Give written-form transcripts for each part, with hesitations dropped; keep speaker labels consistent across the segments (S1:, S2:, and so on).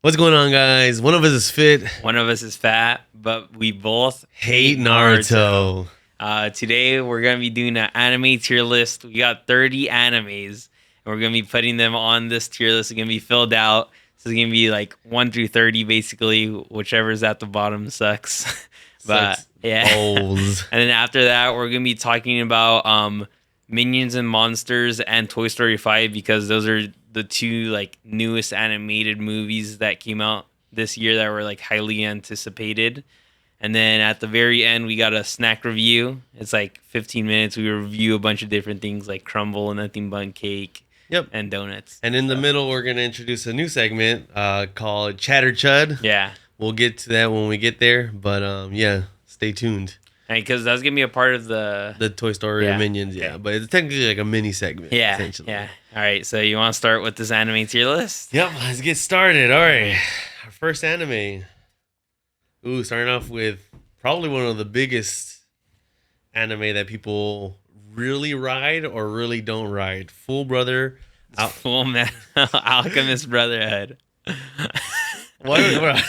S1: What's going on, guys? One of us is fit.
S2: One of us is fat, but we both
S1: Hate Naruto.
S2: Today we're gonna be doing an anime tier list. We got 30 animes, and we're gonna be putting them on this tier list. It's gonna be filled out. So it's gonna be like 1 through 30, basically. Whichever's at the bottom sucks. But yeah.
S1: Balls.
S2: And then after that, we're gonna be talking about Minions and Monsters and Toy Story 5 because those are the two like newest animated movies that came out this year that were like highly anticipated. And then at the very end, we got a snack review. It's like 15 minutes. We review a bunch of different things like crumble, nothing but cake, and donuts.
S1: And in the middle, we're gonna introduce a new segment called Chatter Chud.
S2: Yeah,
S1: we'll get to that when we get there. But yeah, stay tuned.
S2: Because that's gonna be a part of the
S1: Toy Story and Minions. Yeah, but it's technically like a mini segment.
S2: Yeah,
S1: essentially.
S2: yeah. All right, so you want to start with this anime tier list?
S1: Yep, let's get started. All right, our first anime. Ooh, starting off with probably one of the biggest anime that people really ride or really don't ride. Full
S2: Metal Alchemist Brotherhood.
S1: What?
S2: Right.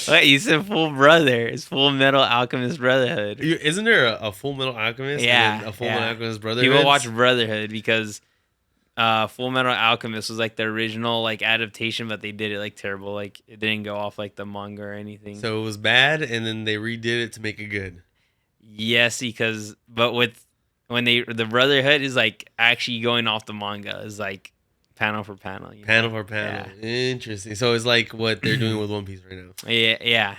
S2: Wait, you said Full Brother. It's Full Metal Alchemist Brotherhood.
S1: Isn't there a Full Metal Alchemist?
S2: Yeah.
S1: And a Full Metal Alchemist Brotherhood?
S2: People watch Brotherhood because Full Metal Alchemist was like the original like adaptation, but they did it like terrible. Like it didn't go off like the manga or anything.
S1: So it was bad, and then they redid it to make it good.
S2: Yes, but when the Brotherhood is like actually going off the manga is like panel for panel.
S1: Panel for panel. Yeah. Interesting. So it's like what they're doing with One Piece right now.
S2: Yeah.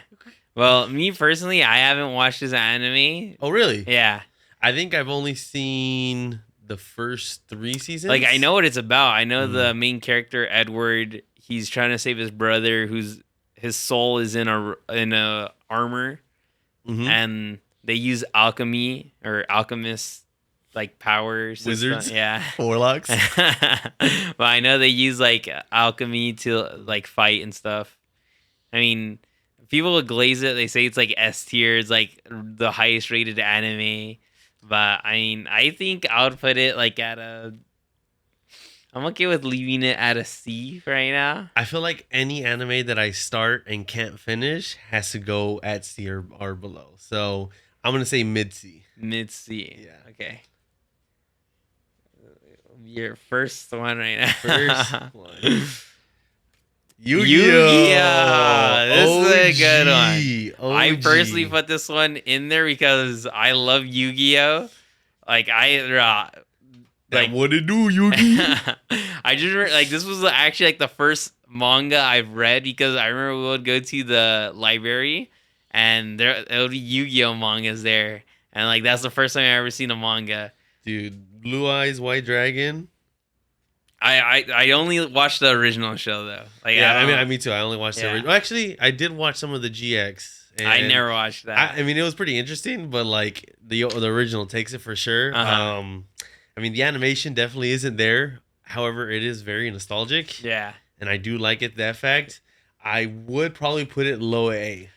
S2: Well, me personally, I haven't watched this anime.
S1: Oh, really?
S2: Yeah.
S1: I think I've only seen the first 3 seasons.
S2: Like, I know what it's about. I know the main character, Edward, he's trying to save his brother his soul is in a armor. Mm-hmm. And they use alchemy or alchemist like powers,
S1: wizards,
S2: yeah,
S1: warlocks.
S2: But I know they use like alchemy to like fight and stuff. I mean, people would glaze it. They say it's like S tier. It's like the highest rated anime. But I mean, I think I would put it like I'm okay with leaving it at a C right now.
S1: I feel like any anime that I start and can't finish has to go at C or below. So I'm gonna say mid C.
S2: Mid C.
S1: Yeah.
S2: Okay. Your first one right now.
S1: First one.
S2: Yu-Gi-Oh! This is a good one.
S1: OG.
S2: I personally put this one in there because I love Yu-Gi-Oh! Like
S1: what it do, Yu-Gi-Oh?
S2: I just like this was actually like the first manga I've read because I remember we would go to the library and there would be Yu-Gi-Oh! Mangas there, and like that's the first time I ever seen a manga.
S1: Dude, Blue Eyes White Dragon.
S2: I only watched the original show though. Like,
S1: yeah, I mean, me too. I only watched the original. Actually, I did watch some of the GX. And
S2: I never watched that.
S1: I mean, it was pretty interesting, but like the original takes it for sure. I mean, the animation definitely isn't there. However, it is very nostalgic.
S2: Yeah,
S1: and I do like it. That fact, I would probably put it low A.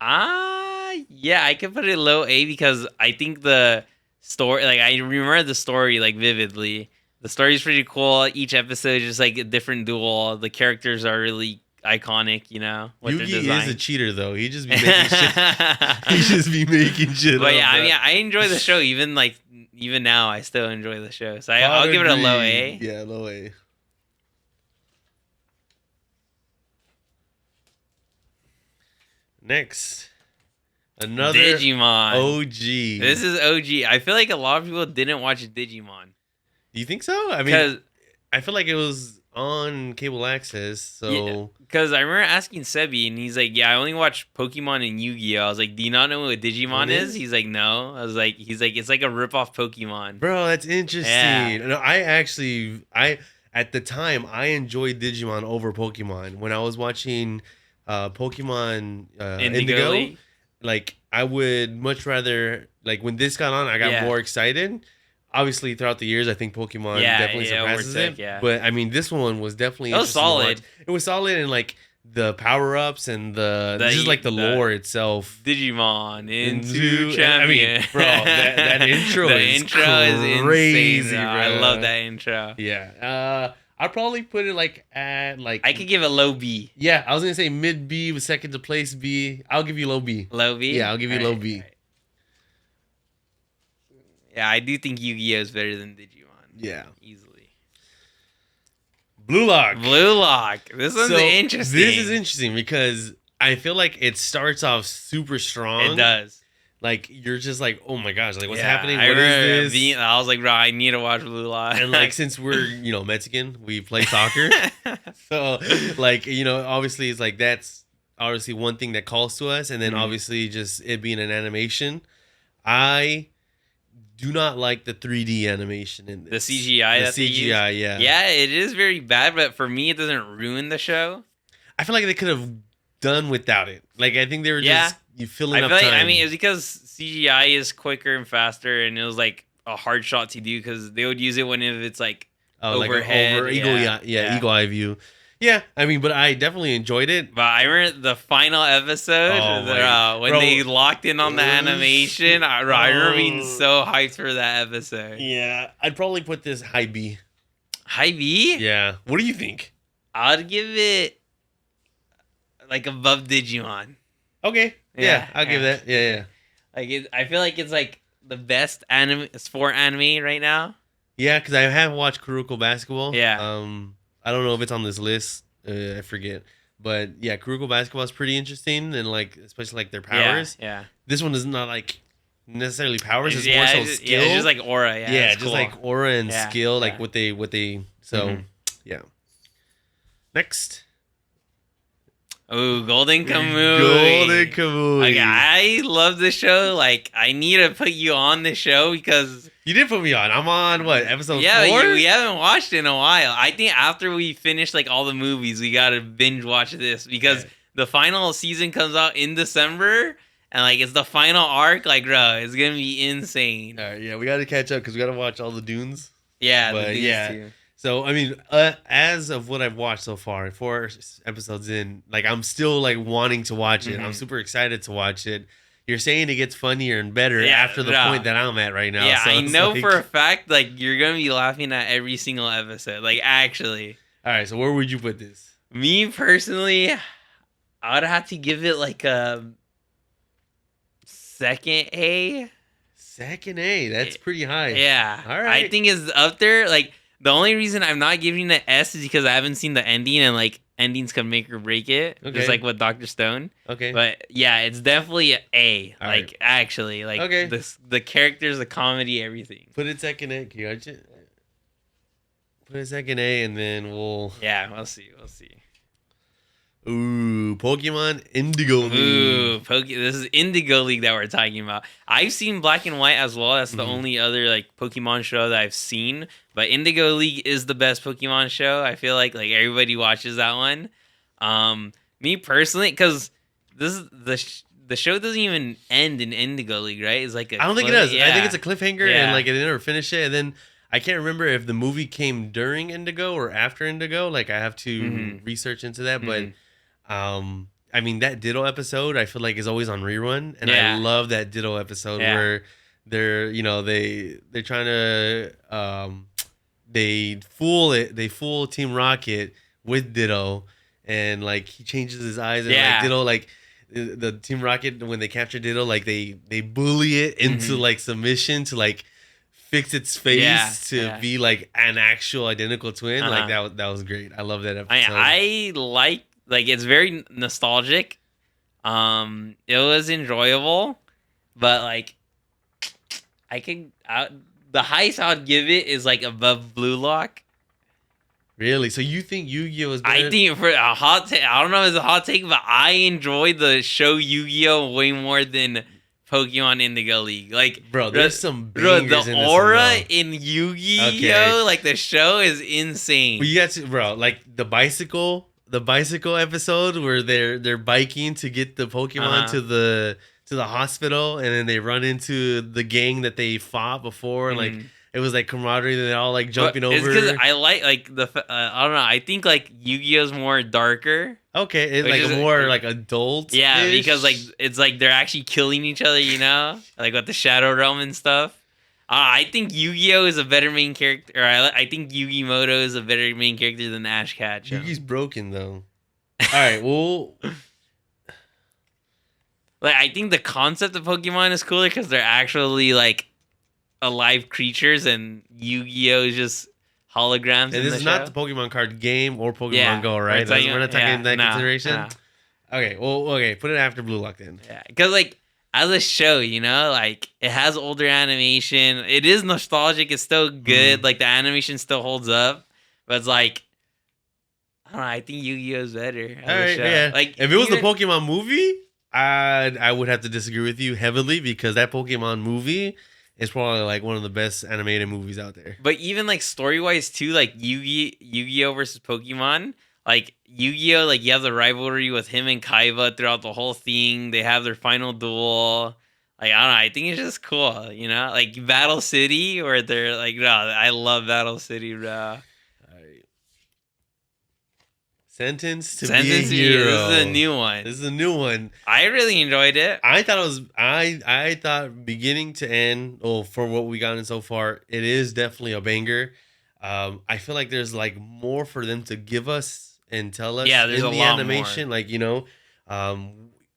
S2: Yeah, I could put it low A because I think the story, like I remember the story like vividly. The story's pretty cool. Each episode is just like a different duel. The characters are really iconic, you know.
S1: Yugi is a cheater though. He just be making shit. He just be making shit.
S2: But yeah, I mean, I enjoy the show. Even now, I still enjoy the show. So I'll give it a low A.
S1: Yeah, low A. Next. Another
S2: Digimon.
S1: OG.
S2: This is OG. I feel like a lot of people didn't watch Digimon.
S1: Do you think so? I mean, I feel like it was on cable access, so...
S2: Because I remember asking Sebi, and he's like, yeah, I only watch Pokemon and Yu-Gi-Oh! I was like, do you not know what Digimon is? He's like, no. He's like, it's like a rip-off Pokemon.
S1: Bro, that's interesting. Yeah. No, at the time, I enjoyed Digimon over Pokemon. When I was watching Pokemon Indigo, like, I would much rather... Like, when this got on, I got more excited. Obviously, throughout the years, I think Pokemon definitely surpasses it. Yeah. But I mean, this one was definitely
S2: solid.
S1: It was solid, and like the power-ups and just like the lore itself.
S2: Digimon into champion.
S1: I mean, bro, that intro is crazy,
S2: insane.
S1: Bro.
S2: I love that intro.
S1: Yeah. I'd probably put it like at like.
S2: I could give a low B.
S1: Yeah, I was gonna say mid B with second to place B. I'll give you low B.
S2: Low B.
S1: Yeah, I'll give you low B.
S2: Right. Yeah, I do think Yu-Gi-Oh is better than Digimon.
S1: Yeah,
S2: easily.
S1: Blue Lock.
S2: Blue Lock. This one's interesting.
S1: This is interesting because I feel like it starts off super strong.
S2: It does.
S1: Like you're just like, oh my gosh, like what's
S2: Yeah,
S1: happening? What is this?
S2: I was like, bro, I need to watch Blue Lock.
S1: And like since we're Mexican, we play soccer, so like obviously it's like that's obviously one thing that calls to us, and then obviously just it being an animation, I do not like the 3D animation in this.
S2: The CGI.
S1: The CGI, yeah.
S2: Yeah, it is very bad, but for me, it doesn't ruin the show.
S1: I feel like they could have done without it. Like I think they were just filling up time.
S2: I mean, it was because CGI is quicker and faster, and it was like a hard shot to do because they would use it when it's like overhead,
S1: like eagle eye view. Yeah, I mean, but I definitely enjoyed it.
S2: But I remember the final episode when they locked in on the animation. I remember being so hyped for that episode.
S1: Yeah, I'd probably put this high B.
S2: High B?
S1: Yeah. What do you think?
S2: I'd give it like above Digimon.
S1: Okay. Yeah, I'll give that. Yeah.
S2: Like I feel like it's like the best sport anime right now.
S1: Yeah, because I have watched Kuroko Basketball.
S2: Yeah.
S1: I don't know if it's on this list. I forget. But yeah, Kuroko Basketball is pretty interesting, and like especially like their powers.
S2: Yeah.
S1: This one is not like necessarily powers. It's more so skill.
S2: Yeah, it's just like aura. Yeah,
S1: just cool. Like aura and skill. Like what they. So yeah. Next.
S2: Oh, Golden Kamuy.
S1: Golden Kamuy.
S2: Like, I love this show. Like, I need to put you on the show because...
S1: You did put me on. I'm on, what, episode 4?
S2: Yeah, we haven't watched it in a while. I think after we finish, like, all the movies, we got to binge watch this because the final season comes out in December and, like, it's the final arc. Like, bro, it's going to be insane.
S1: All right, yeah, we got to catch up because we got to watch all the Dunes.
S2: Yeah,
S1: but,
S2: the Dunes too.
S1: So, I mean, as of what I've watched so far, 4 episodes in, like, I'm still, like, wanting to watch it. I'm super excited to watch it. You're saying it gets funnier and better after the point that I'm at right now.
S2: Yeah,
S1: so
S2: I know for a fact, like, you're going to be laughing at every single episode. Like, actually.
S1: All right, so where would you put this?
S2: Me, personally, I would have to give it, like, a second A.
S1: Second A? That's pretty high.
S2: Yeah.
S1: All right.
S2: I think it's up there. Like, the only reason I'm not giving it an S is because I haven't seen the ending, and like endings can make or break it. Okay. Just like with Dr. Stone.
S1: Okay.
S2: But yeah, it's definitely an A.
S1: All
S2: like actually, like the characters, the comedy, everything.
S1: Put it second A. Put it second A, and then we'll.
S2: Yeah, we'll see.
S1: Ooh, Pokemon Indigo League.
S2: This is Indigo League that we're talking about. I've seen Black and White as well. That's the only other like Pokemon show that I've seen. But Indigo League is the best Pokemon show. I feel like everybody watches that one. Me personally, because this is the show doesn't even end in Indigo League, right? It's like
S1: I don't think it does. Yeah. I think it's a cliffhanger and like they never finish it. And then I can't remember if the movie came during Indigo or after Indigo. Like I have to research into that, but. I mean that Ditto episode I feel like is always on rerun, and I love that Ditto episode where they're they're trying to they fool Team Rocket with Ditto, and like he changes his eyes and like Ditto like the Team Rocket when they capture Ditto like they bully it into like submission to like fix its face to be like an actual identical twin. Like that was great. I love that episode.
S2: I like it's very nostalgic. It was enjoyable, but like the highest I would give it is like above Blue Lock.
S1: Really? So you think Yu-Gi-Oh is better?
S2: I think for a hot take, I don't know if it's a hot take, but I enjoyed the show Yu-Gi-Oh way more than Pokemon Indigo League. Like,
S1: bro, there's some bangers
S2: the
S1: in this
S2: aura
S1: one,
S2: in Yu-Gi-Oh, like the show is insane.
S1: Well, you got to, bro, like the bicycle episode where they're biking to get the Pokemon to the hospital, and then they run into the gang that they fought before, and like it was like camaraderie. They're all like jumping over. It's
S2: because I like the I don't know. I think like Yu-Gi-Oh's more darker.
S1: Okay, it's like more like adult.
S2: Yeah, because like it's like they're actually killing each other, like with the Shadow Realm and stuff. I think Yu-Gi-Oh is a better main character. Or I think Yu-Gi-Moto is a better main character than Ash Ketchum.
S1: Yugi's broken though. All right, well,
S2: like I think the concept of Pokemon is cooler because they're actually like alive creatures, and Yu-Gi-Oh is just holograms.
S1: and this is not the Pokemon card game or Pokemon Go, right? We're not taking that consideration. Nah. Okay, well, okay, put it after Blue Lock then.
S2: Yeah, because like as a show, you know, like it has older animation. It is nostalgic. It's still good. Like the animation still holds up, but it's like I don't know. I think Yu-Gi-Oh is better.
S1: All right, yeah. Like if it was the Pokemon movie, I would have to disagree with you heavily because that Pokemon movie is probably like one of the best animated movies out there.
S2: But even like story wise too, like Yu-Gi-Oh versus Pokemon. Like Yu-Gi-Oh, like you have the rivalry with him and Kaiba throughout the whole thing. They have their final duel. Like I don't know, I think it's just cool, you know? Like Battle City, where they're like, no, I love Battle City, bro.
S1: Sentenced to be a Hero.
S2: This is a new one.
S1: This is a new one.
S2: I really enjoyed it.
S1: I thought it was. I thought beginning to end. Oh, for what we got in so far, it is definitely a banger. I feel like there's like more for them to give us and tell us.
S2: Yeah, there's
S1: in
S2: the
S1: animation.
S2: More.
S1: Like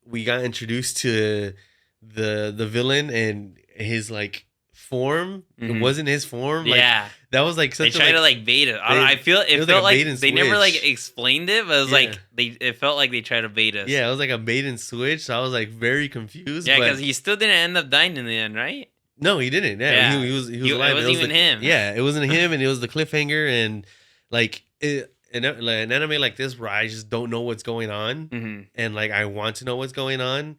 S1: we got introduced to the villain and his like form. It wasn't his form. Like,
S2: yeah,
S1: that was like such.
S2: They tried to like bait it. I don't know. I feel it felt like they never like explained it, but it was like it felt like they tried to bait us.
S1: Yeah, it was like a bait and switch. So I was like very confused.
S2: Yeah, because he still didn't end up dying in the end, right?
S1: No, he didn't. Yeah, he was alive.
S2: It wasn't even him.
S1: Yeah, it wasn't him, and it was the cliffhanger, and like an anime like this where I just don't know what's going on, and like I want to know what's going on.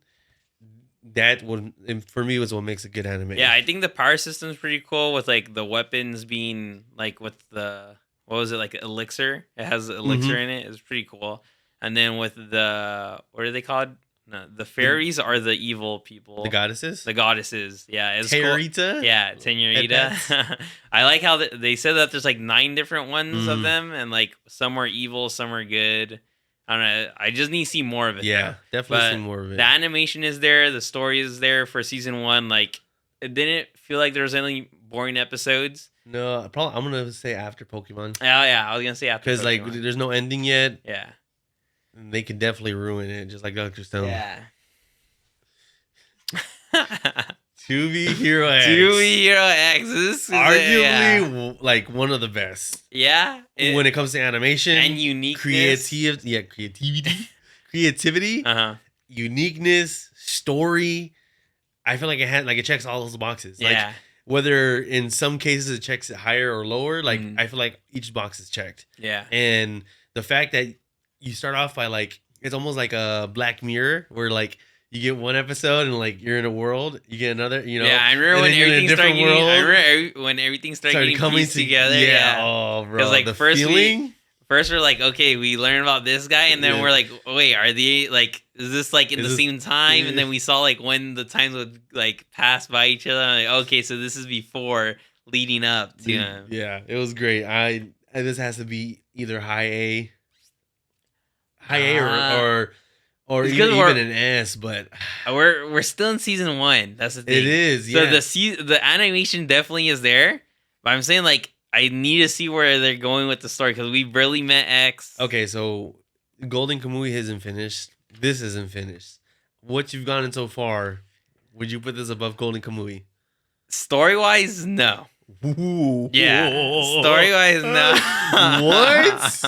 S1: That would, for me, was what makes a good anime.
S2: Yeah, I think the power system is pretty cool with like the weapons being like with the what was it like elixir? It has elixir in it. It's pretty cool. And then with the what are they called? No, the fairies are the evil people.
S1: The goddesses?
S2: The goddesses. Yeah. It's
S1: Tenorita?
S2: Cool. Yeah, Tenorita. I like how they said that there's like 9 different ones of them, and like some are evil, some are good. I don't know. I just need to see more of it.
S1: Yeah, definitely see more of it.
S2: The animation is there. The story is there for season 1. Like, it didn't feel like there was any boring episodes.
S1: No, probably I'm gonna say after Pokemon.
S2: Oh yeah, I was gonna say after
S1: because like there's no ending yet.
S2: Yeah,
S1: they could definitely ruin it, just like Dr. Stone.
S2: Yeah.
S1: 2V Hero X.
S2: 2V Hero X. This is
S1: arguably like one of the best.
S2: Yeah.
S1: When it comes to animation
S2: and uniqueness.
S1: Creativity. Uniqueness. Story. I feel like it checks all those boxes.
S2: Yeah.
S1: Like, whether in some cases it checks it higher or lower, like I feel like each box is checked.
S2: Yeah.
S1: And the fact that you start off by like, it's almost like a Black Mirror where like you get one episode and like you're in a world, you get another, you know.
S2: Yeah, I remember when everything started getting, when everything started getting pieced together. Yeah.
S1: Oh, bro. Because
S2: like the first we're like, okay, we learned about this guy, and then we're like, wait, are they like, is this like in the same time? And then we saw like when the times would like pass by each other. I'm like, okay, so this is before leading up to him.
S1: Yeah, it was great. This has to be either high A or even an S, but
S2: we're still in season 1. That's the thing.
S1: It is. Yeah.
S2: So the animation definitely is there, but I'm saying like I need to see where they're going with the story because we barely met X.
S1: Okay, so Golden Kamui isn't finished. This isn't finished. What you've gotten so far, would you put this above Golden Kamui?
S2: Story wise, no.
S1: Ooh.
S2: Yeah, story wise, no.
S1: What?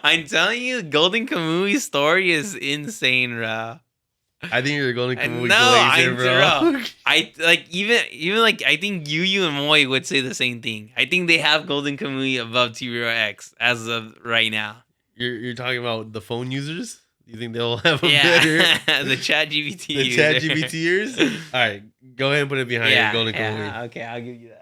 S2: I'm telling you, Golden Kamui's story is insane, bro.
S1: I think you're a Golden Kamui.
S2: No, bro. I like even like I think Yu and Moi would say the same thing. I think they have Golden Kamui above T-Hero X as of right now.
S1: You're talking about the phone users? You think they'll have a better
S2: the Chat GPT
S1: the Chat GPTers? All right, go ahead and put it behind Golden Kamui.
S2: Okay, I'll give you that.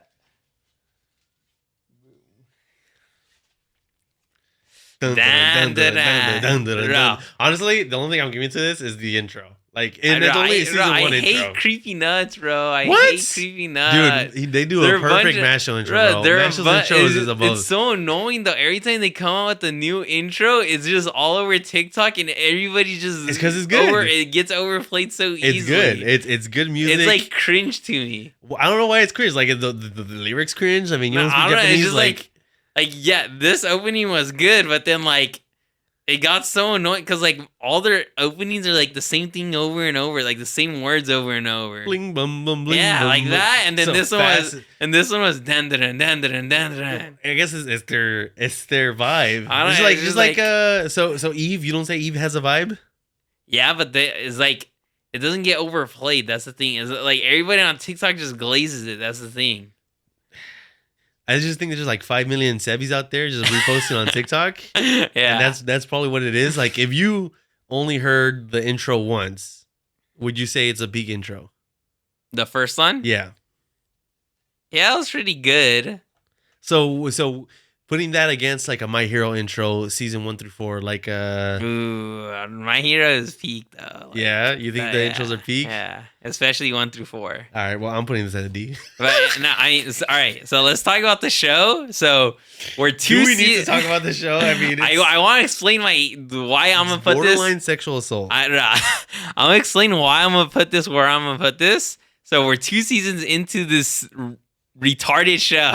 S1: Honestly, the only thing I'm giving to this is the intro. Like, and it's only a season one intro.
S2: I hate creepy nuts, bro. I
S1: What?
S2: hate creepy nuts.
S1: Dude, they do a perfect Mashle intro, bro. Mashle's intros is above.
S2: It's so annoying, though. Every time they come out with the new intro, it's just all over TikTok, and everybody just...
S1: It's because it's good.
S2: It gets overplayed so easily.
S1: It's good. It's good music.
S2: It's, like, cringe to me.
S1: Well, I don't know why it's cringe. Like, the lyrics cringe. I mean, you don't speak Japanese.
S2: It's just like, yeah, this opening was good, but then, like, it got so annoying because, like, all their openings are, like, the same thing over and over, like, the same words over and over.
S1: Bling, bum, bum, bling,
S2: yeah,
S1: bum,
S2: like
S1: bum.
S2: that, and then
S1: So
S2: this one was dan dan dan dan dan.
S1: I guess it's their vibe.
S2: I don't
S1: It's
S2: know,
S1: like
S2: it's
S1: just
S2: like
S1: so Eve. You don't say Eve has a vibe.
S2: Yeah, but it's like it doesn't get overplayed. That's the thing. Is like everybody on TikTok just glazes it. That's the thing.
S1: I just think there's just like 5 million Sebbies out there just reposting on TikTok.
S2: Yeah,
S1: and that's probably what it is. Like, if you only heard the intro once, would you say it's a big intro?
S2: The first one?
S1: Yeah.
S2: Yeah, it was pretty good.
S1: So putting that against like a My Hero intro, season 1 through 4, like
S2: Ooh, My Hero is peak though. Like,
S1: yeah, you think the intros are peak?
S2: Yeah, especially 1 through 4.
S1: All right, well, I'm putting this at a D.
S2: But no, all right. So let's talk about the show. So we're
S1: Do we need to talk about the show? I mean,
S2: I want to explain why I'm gonna put
S1: borderline
S2: this
S1: sexual assault.
S2: I'm gonna explain why I'm gonna put this where I'm gonna put this. So we're 2 seasons into this retarded show.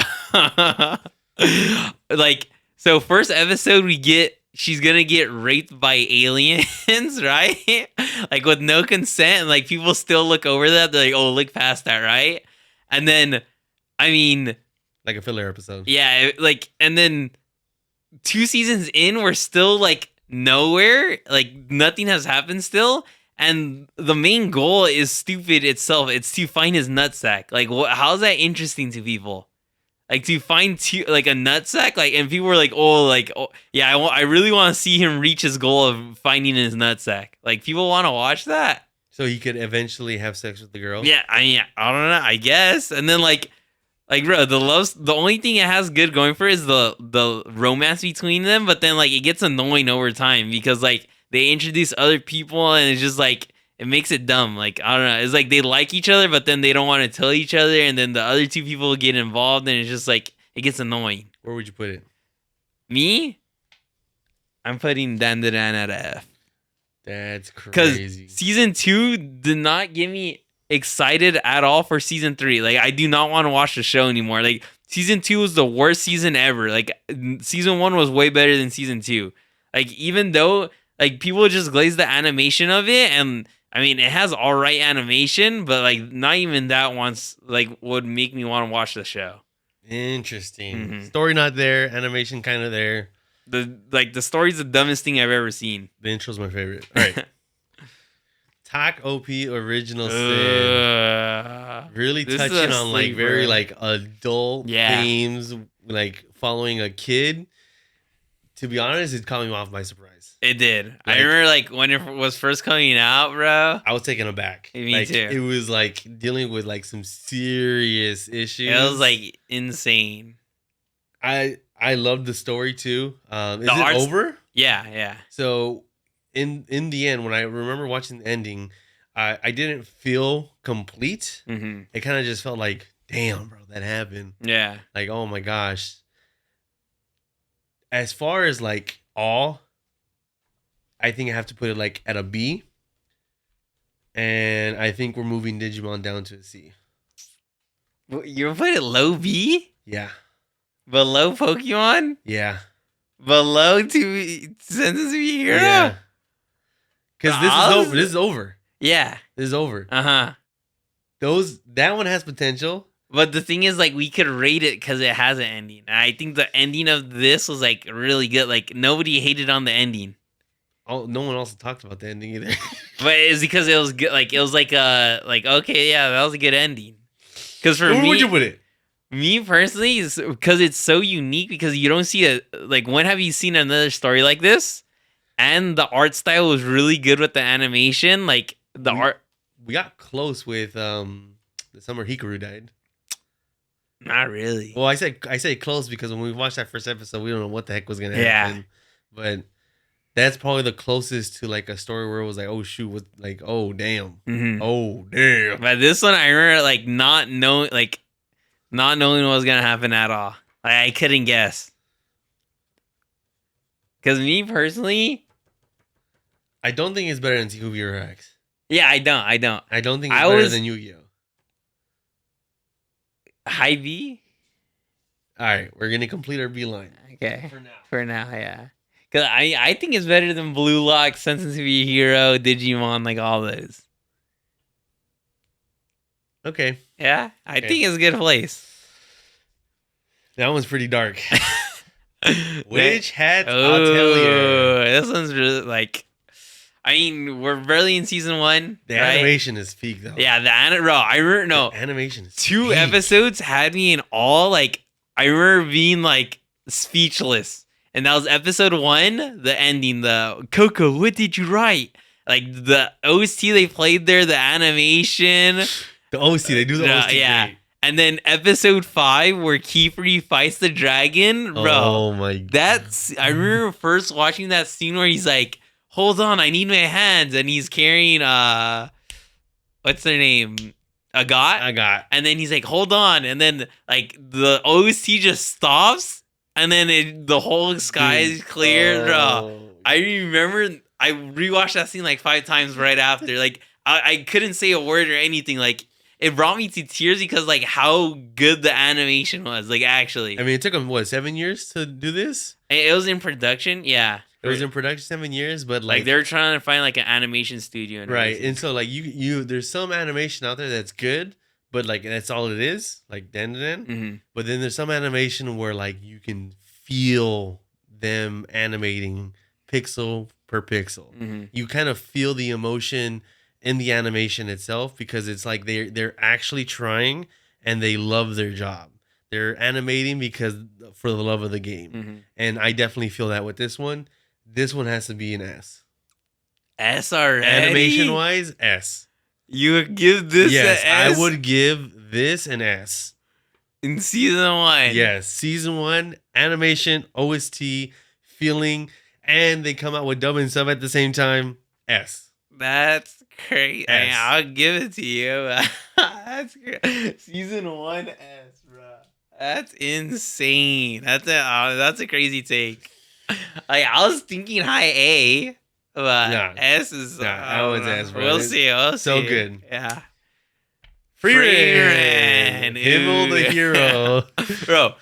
S2: Like, so first episode she's gonna get raped by aliens, right? Like, with no consent, and like people still look over that. They're like, oh, look past that, right? And then, I mean,
S1: like a filler episode.
S2: Yeah, like, and then 2 seasons in, we're still like nowhere. Like, nothing has happened still. And the main goal is stupid itself. It's to find his nutsack. Like, how's that interesting to people? Like, to find like a nutsack, like, and people were like, "Oh, yeah, I really want to see him reach his goal of finding his nutsack." Like, people want to watch that.
S1: So he could eventually have sex with the girl.
S2: Yeah, I mean, I don't know. I guess, and then like, bro, the only thing it has good going for it is the romance between them. But then like, it gets annoying over time because like they introduce other people, and it's just like, it makes it dumb. Like, I don't know. It's like they like each other, but then they don't want to tell each other. And then the other 2 people get involved. And it's just like, it gets annoying.
S1: Where would you put it?
S2: Me? I'm putting Dan at F.
S1: That's crazy.
S2: Because season 2 did not get me excited at all for season 3. Like, I do not want to watch the show anymore. Like, season 2 was the worst season ever. Like, season 1 was way better than season 2. Like, even though, like, people just glaze the animation of it, and I mean, it has all right animation, but like, not even that would make me want to watch the show.
S1: Interesting.
S2: Mm-hmm.
S1: Story not there, animation kind of there.
S2: The story's the dumbest thing I've ever seen.
S1: The intro's my favorite. All right. TAC OP Original Sin. Really touching on like very like adult themes, like following a kid. To be honest, it caught me off by surprise.
S2: It did. Like, I remember like when it was first coming out, bro.
S1: I was taken aback.
S2: Me too.
S1: It was like dealing with like some serious issues.
S2: It was like insane.
S1: I loved the story too. Is it over?
S2: Yeah.
S1: So in the end, when I remember watching the ending, I didn't feel complete.
S2: Mm-hmm.
S1: It kind of just felt like, damn, bro, that happened.
S2: Yeah.
S1: Like, oh my gosh. As far as like all, I think I have to put it like at a B. And I think we're moving Digimon down to a C.
S2: You're putting it low B?
S1: Yeah.
S2: Below Pokemon?
S1: Yeah.
S2: Below Sentence of Hero?
S1: Yeah. Because this is over.
S2: Yeah.
S1: This is over.
S2: Uh-huh.
S1: That one has potential.
S2: But the thing is, like, we could rate it because it has an ending. And I think the ending of this was, like, really good. Like, nobody hated on the ending.
S1: Oh, no one else talked about the ending either.
S2: But it's because it was good. Like, it was like, okay, yeah, that was a good ending. Because for
S1: Where
S2: me,
S1: would you put it?
S2: Me personally, is because it's so unique. Because you don't see when have you seen another story like this? And the art style was really good with the animation. Like art,
S1: we got close with the summer Hikaru died.
S2: Not really.
S1: Well, I say close because when we watched that first episode, we don't know what the heck was gonna happen. But That's probably the closest to like a story where it was like, oh shoot, what, like, oh damn,
S2: Mm-hmm.
S1: oh damn.
S2: But this one, I remember like not knowing what was gonna happen at all. Like, I couldn't guess. Because me personally,
S1: I don't think it's better than Scooby or Rex.
S2: yeah, I don't.
S1: I don't think it's better than Yu-Gi-Oh.
S2: High B.
S1: All right, we're gonna complete our B line.
S2: Okay. For now, yeah. Because I think it's better than Blue Lock, Sentence to Be a Hero, Digimon, like all those.
S1: Okay.
S2: Yeah, I think it's a good place.
S1: That one's pretty dark. Which hat I'll tell you.
S2: This one's really like, I mean, we're barely in season 1.
S1: The animation is peak though.
S2: Yeah, the
S1: animation is
S2: 2
S1: peak.
S2: episodes had me in awe. Like, I remember being like speechless. And that was episode 1, the ending, the Coco, what did you write? Like the OST they played there, the animation.
S1: The OST, they do the OST.
S2: Yeah. Great. And then episode 5 where Kiefer fights the dragon. Bro.
S1: Oh my god.
S2: I remember first watching that scene where he's like, hold on, I need my hands. And he's carrying what's their name? Agat. And then he's like, hold on. And then like the OST just stops. And then the whole sky is clear. Bro. I remember I rewatched that scene like 5 times right after. Like I couldn't say a word or anything. Like it brought me to tears because like how good the animation was. Like actually.
S1: I mean, it took them 7 years to do this?
S2: It was in production, yeah.
S1: It was in production 7 years, but like
S2: they're trying to find like an animation studio. And
S1: right. And so like you there's some animation out there that's good, but like that's all it is, like
S2: Mm-hmm.
S1: But then there's some animation where like you can feel them animating pixel per pixel.
S2: Mm-hmm.
S1: You kind of feel the emotion in the animation itself because it's like they're actually trying and they love their job. They're animating because for the love of the game.
S2: Mm-hmm.
S1: And I definitely feel that with this one. This one has to be an S.
S2: S already?
S1: Animation wise, S.
S2: You would give this an S?
S1: I would give this an S.
S2: In season 1.
S1: Yes, season 1, animation, OST, feeling, and they come out with dub and sub at the same time. S.
S2: That's crazy.
S1: S.
S2: I'll give it to you. That's great. Season 1 S, bro. That's insane. That's a crazy take. Like I was thinking high A, but S is.
S1: I was S, bro.
S2: We'll see.
S1: So good.
S2: Yeah.
S1: Frieren. Himmel the hero.
S2: Bro,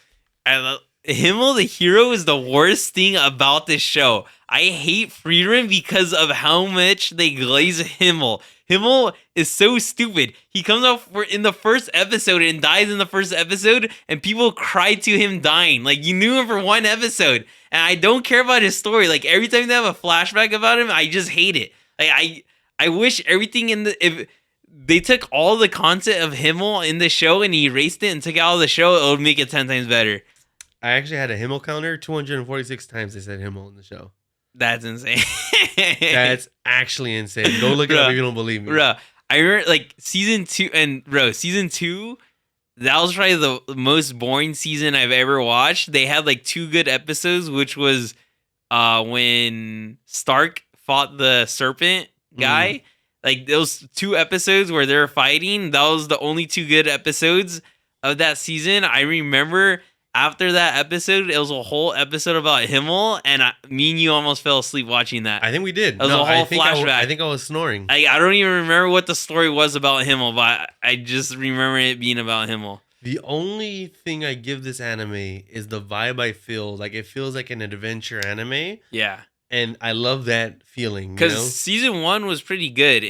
S2: Himmel the hero is the worst thing about this show. I hate Frieren because of how much they glaze Himmel. Himmel is so stupid. He comes out in the first episode and dies in the first episode, and people cry to him dying. Like, you knew him for 1 episode, and I don't care about his story. Like, every time they have a flashback about him, I just hate it. Like, I wish everything if they took all the content of Himmel in the show and he erased it and took it out of the show, it would make it 10 times better.
S1: I actually had a Himmel counter. 246 times they said Himmel in the show.
S2: That's insane.
S1: That's actually insane. Go look it up if you don't believe me.
S2: Bro, I remember like season 2, that was probably the most boring season I've ever watched. They had like 2 good episodes, which was when Stark fought the serpent guy. Like those 2 episodes where they're fighting, that was the only 2 good episodes of that season. I remember after that episode, it was a whole episode about Himmel, and me and you almost fell asleep watching that.
S1: I think we did.
S2: It was a whole flashback.
S1: I think I was snoring.
S2: I don't even remember what the story was about Himmel, but I just remember it being about Himmel.
S1: The only thing I give this anime is the vibe I feel. Like, it feels like an adventure anime.
S2: Yeah.
S1: And I love that feeling.
S2: Because season 1 was pretty good.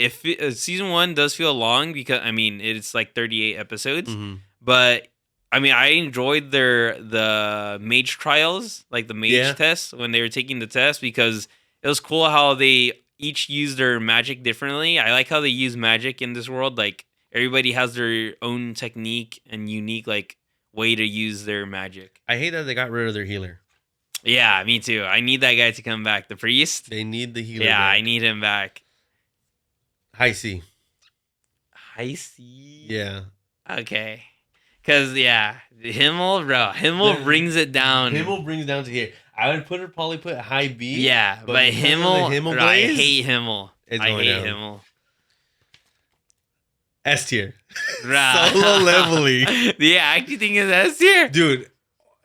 S2: Season 1 does feel long because, I mean, it's like 38 episodes.
S1: Mm-hmm.
S2: But I mean, I enjoyed the mage trials, like the mage tests when they were taking the test, because it was cool how they each use their magic differently. I like how they use magic in this world. Like everybody has their own technique and unique like way to use their magic.
S1: I hate that they got rid of their healer.
S2: Yeah, me too. I need that guy to come back. The priest.
S1: They need the healer.
S2: Yeah,
S1: back.
S2: I need him back.
S1: High C.
S2: High C.
S1: Yeah.
S2: Okay. Because, Himmel brings it down.
S1: Himmel brings it down to here. I would probably put high B.
S2: Yeah, but Himmel, I hate Himmel. I hate Himmel.
S1: S tier. Solo leveling.
S2: The acting thing is S tier?
S1: Dude.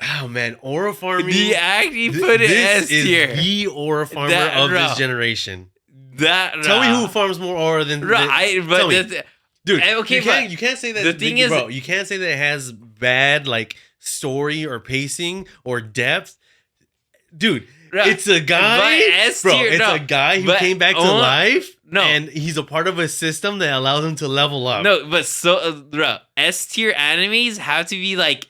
S1: Oh, man. Aura farming.
S2: The acting put it S tier.
S1: This is the aura farmer of this generation.
S2: Tell
S1: me who farms more aura than...
S2: Dude, okay,
S1: you can't say that... The thing is... Bro, you can't say that it has bad, like, story or pacing or depth. Dude... It's a guy, a guy who came back to life, and he's a part of a system that allows him to level up.
S2: No, but S tier animes have to be like,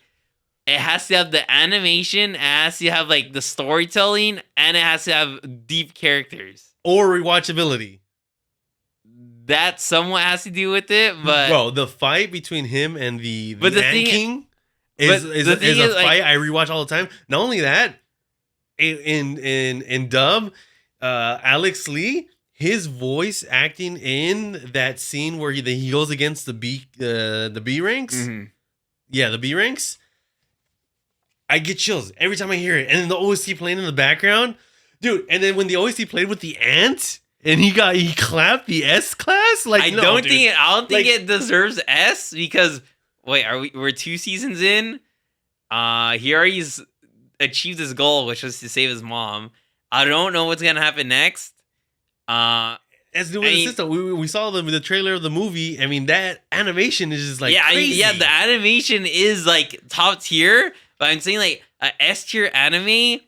S2: it has to have the animation, it has to have like the storytelling, and it has to have deep characters
S1: or rewatchability.
S2: That somewhat has to do with it, but
S1: bro, the fight between him and the Ant King is a fight I rewatch all the time. Not only that. In dub, Alex Lee, his voice acting in that scene where he goes against the B ranks, the B ranks, I get chills every time I hear it. And then the OST playing in the background, dude. And then when the OST played with the ant and he clapped the S class, like
S2: I don't think it deserves S because we're 2 seasons in, he's achieved his goal, which was to save his mom. I don't know what's gonna happen next.
S1: As new with the system, we saw the trailer of the movie. I mean, that animation is just like crazy.
S2: The animation is like top tier. But I'm saying like a S tier anime,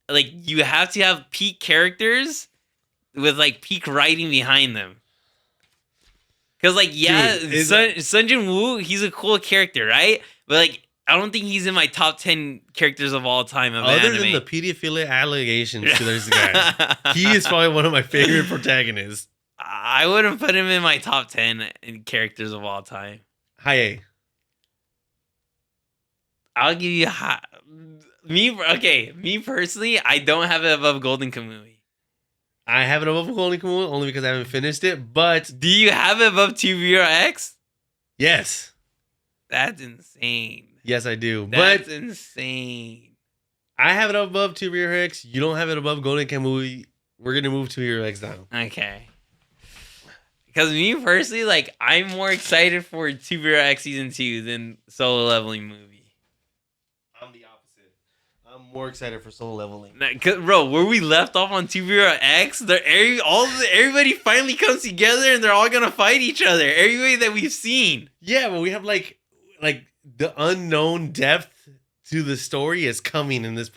S2: like you have to have peak characters with like peak writing behind them. Cause like Sun Jin Woo, he's a cool character, right? But like. I don't think he's in my top 10 characters of all time of
S1: Other
S2: anime.
S1: than the pedophilia allegations to this guy. He is probably one of my favorite protagonists.
S2: I wouldn't put him in my top 10 characters of all time.
S1: High A.
S2: I'll give you me personally, I don't have it above Golden Kamuy.
S1: I have it above Golden Kamuy only because I haven't finished it, but...
S2: Do you have it above 2 X?
S1: Yes.
S2: That's insane.
S1: Yes, I do.
S2: That's insane.
S1: I have it above 2 X. You don't have it above Golden Kamuy. We're going to move 2 X down.
S2: Okay. Because me personally, like, I'm more excited for 2 X Season 2 than Solo Leveling movie.
S1: I'm the opposite. I'm more excited for Solo Leveling.
S2: Bro, where we left off on 2 X, everybody finally comes together and they're all going to fight each other. Everybody that we've seen.
S1: Yeah, but we have, like the unknown depth to the story is coming in this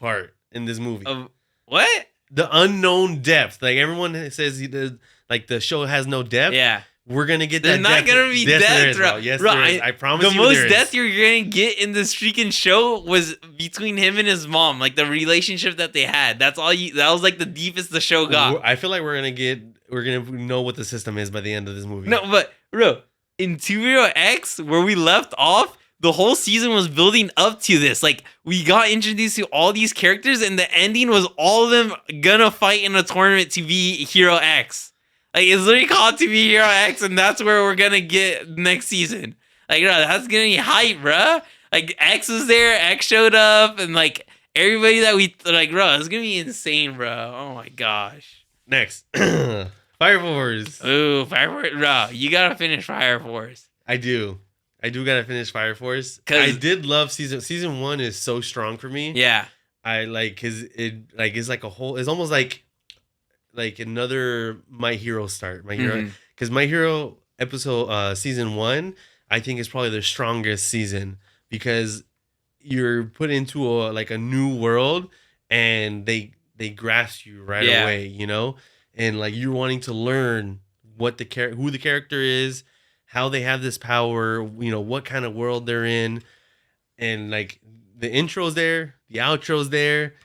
S1: movie.
S2: What?
S1: The unknown depth. Like everyone says the show has no depth.
S2: Yeah.
S1: We're going to get
S2: There's
S1: that
S2: not going to be depth, bro.
S1: Yes, there is. I promise you
S2: the most depth you're going to get in this freaking show was between him and his mom. Like the relationship that they had. That was like the deepest the show got.
S1: I feel like we're going to know what the system is by the end of this movie.
S2: No, but bro, in 2 X, where we left off, the whole season was building up to this. Like, we got introduced to all these characters, and the ending was all of them gonna fight in a tournament to be Hero X. Like, it's literally called to be Hero X, and that's where we're gonna get next season. Like, bro, that's gonna be hype, bro. Like, X was there, X showed up, and, like, everybody that bro, it's gonna be insane, bro. Oh, my gosh.
S1: Next. Fire Force.
S2: Ooh, Fire Force. Bro, you gotta finish Fire Force.
S1: I do gotta finish Fire Force. I did love season 1 is so strong for me.
S2: Yeah.
S1: I like it's like a whole. It's almost like another My Hero start. My Hero, because My Hero episode season 1, I think is probably the strongest season because you're put into a new world and they grasp you right away, you know, and like you're wanting to learn who the character is. How they have this power, you know, what kind of world they're in. And like the intro's there, the outro's there,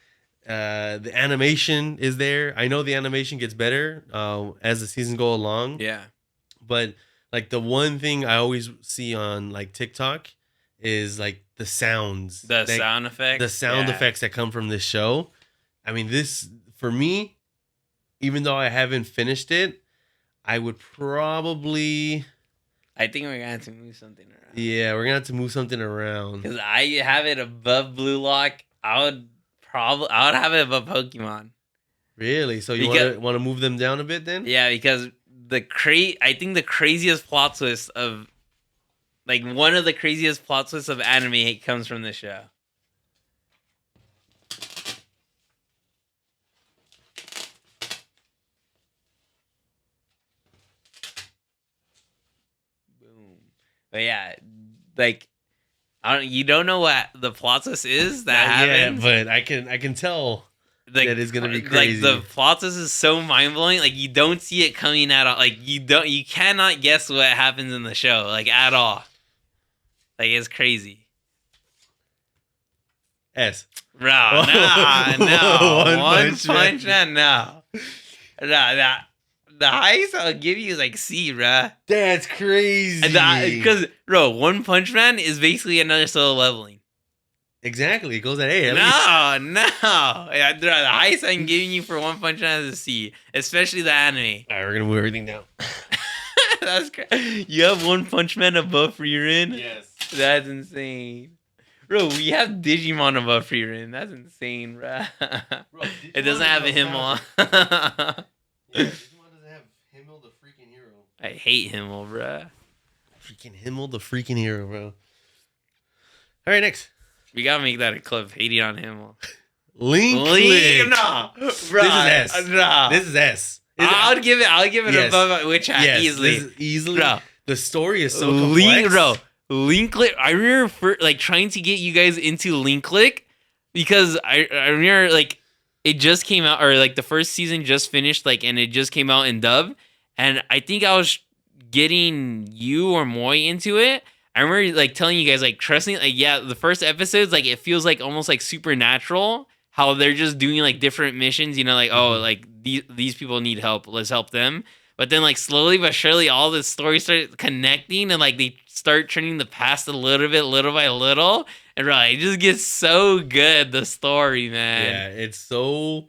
S1: the animation is there. I know the animation gets better as the seasons go along.
S2: Yeah.
S1: But like the one thing I always see on like TikTok is like the sounds.
S2: Sound effects.
S1: The sound effects that come from this show. I mean, this, for me, even though I haven't finished it, I would probably...
S2: I think we're going to have to move something around.
S1: Yeah, we're going to have to move something around.
S2: Because I have it above Blue Lock. I would I would have it above Pokemon.
S1: Really? So you want to move them down a bit then?
S2: Yeah, because I think the craziest plot twist of like one of the craziest plot twists of anime comes from this show. Boom. But yeah, like you don't know what the plot twist is that happens.
S1: Yeah, but I can tell that it's gonna be crazy.
S2: Like the plot twist is so mind blowing. Like you don't see it coming at all. Like you cannot guess what happens in the show. Like at all. Like it's crazy.
S1: S.
S2: Bro, no. One Punch Man, no. Nah. The highest I'll give you is like C, bruh.
S1: That's crazy.
S2: Because, bro, One Punch Man is basically another solo leveling.
S1: Exactly. It goes at A.
S2: No. Yeah, the highest I'm giving you for One Punch Man is a C. Especially the anime.
S1: All right, we're going to move everything down.
S2: That's crazy. You have One Punch Man above Frieren?
S1: Yes.
S2: That's insane. Bro, we have Digimon above Frieren. That's insane, bro. It doesn't have him on.
S1: Himmel the freaking hero.
S2: I hate Himmel, bro.
S1: Freaking Himmel the freaking hero, bro. All right, next.
S2: We gotta make that a clip hating on Himmel.
S1: Link.
S2: Nah, bro.
S1: This is S.
S2: Nah.
S1: This is S.
S2: I'll give it
S1: yes.
S2: above Witch Hat easily.
S1: This is easily.
S2: Bro.
S1: The story is so complex.
S2: Link Click. I remember trying to get you guys into Link Click because I remember like it just came out, or like the first season just finished, like, and it just came out in dub. And I think I was getting you or Moy into it. I remember like telling you guys, like, trust me, like, yeah, the first episodes, like, it feels like almost like supernatural. How they're just doing like different missions, you know, like, oh, like these people need help, let's help them. But then like slowly but surely, all the stories start connecting, and like they start turning the past a little bit, little by little, and right, it just gets so good. The story, man.
S1: Yeah, it's so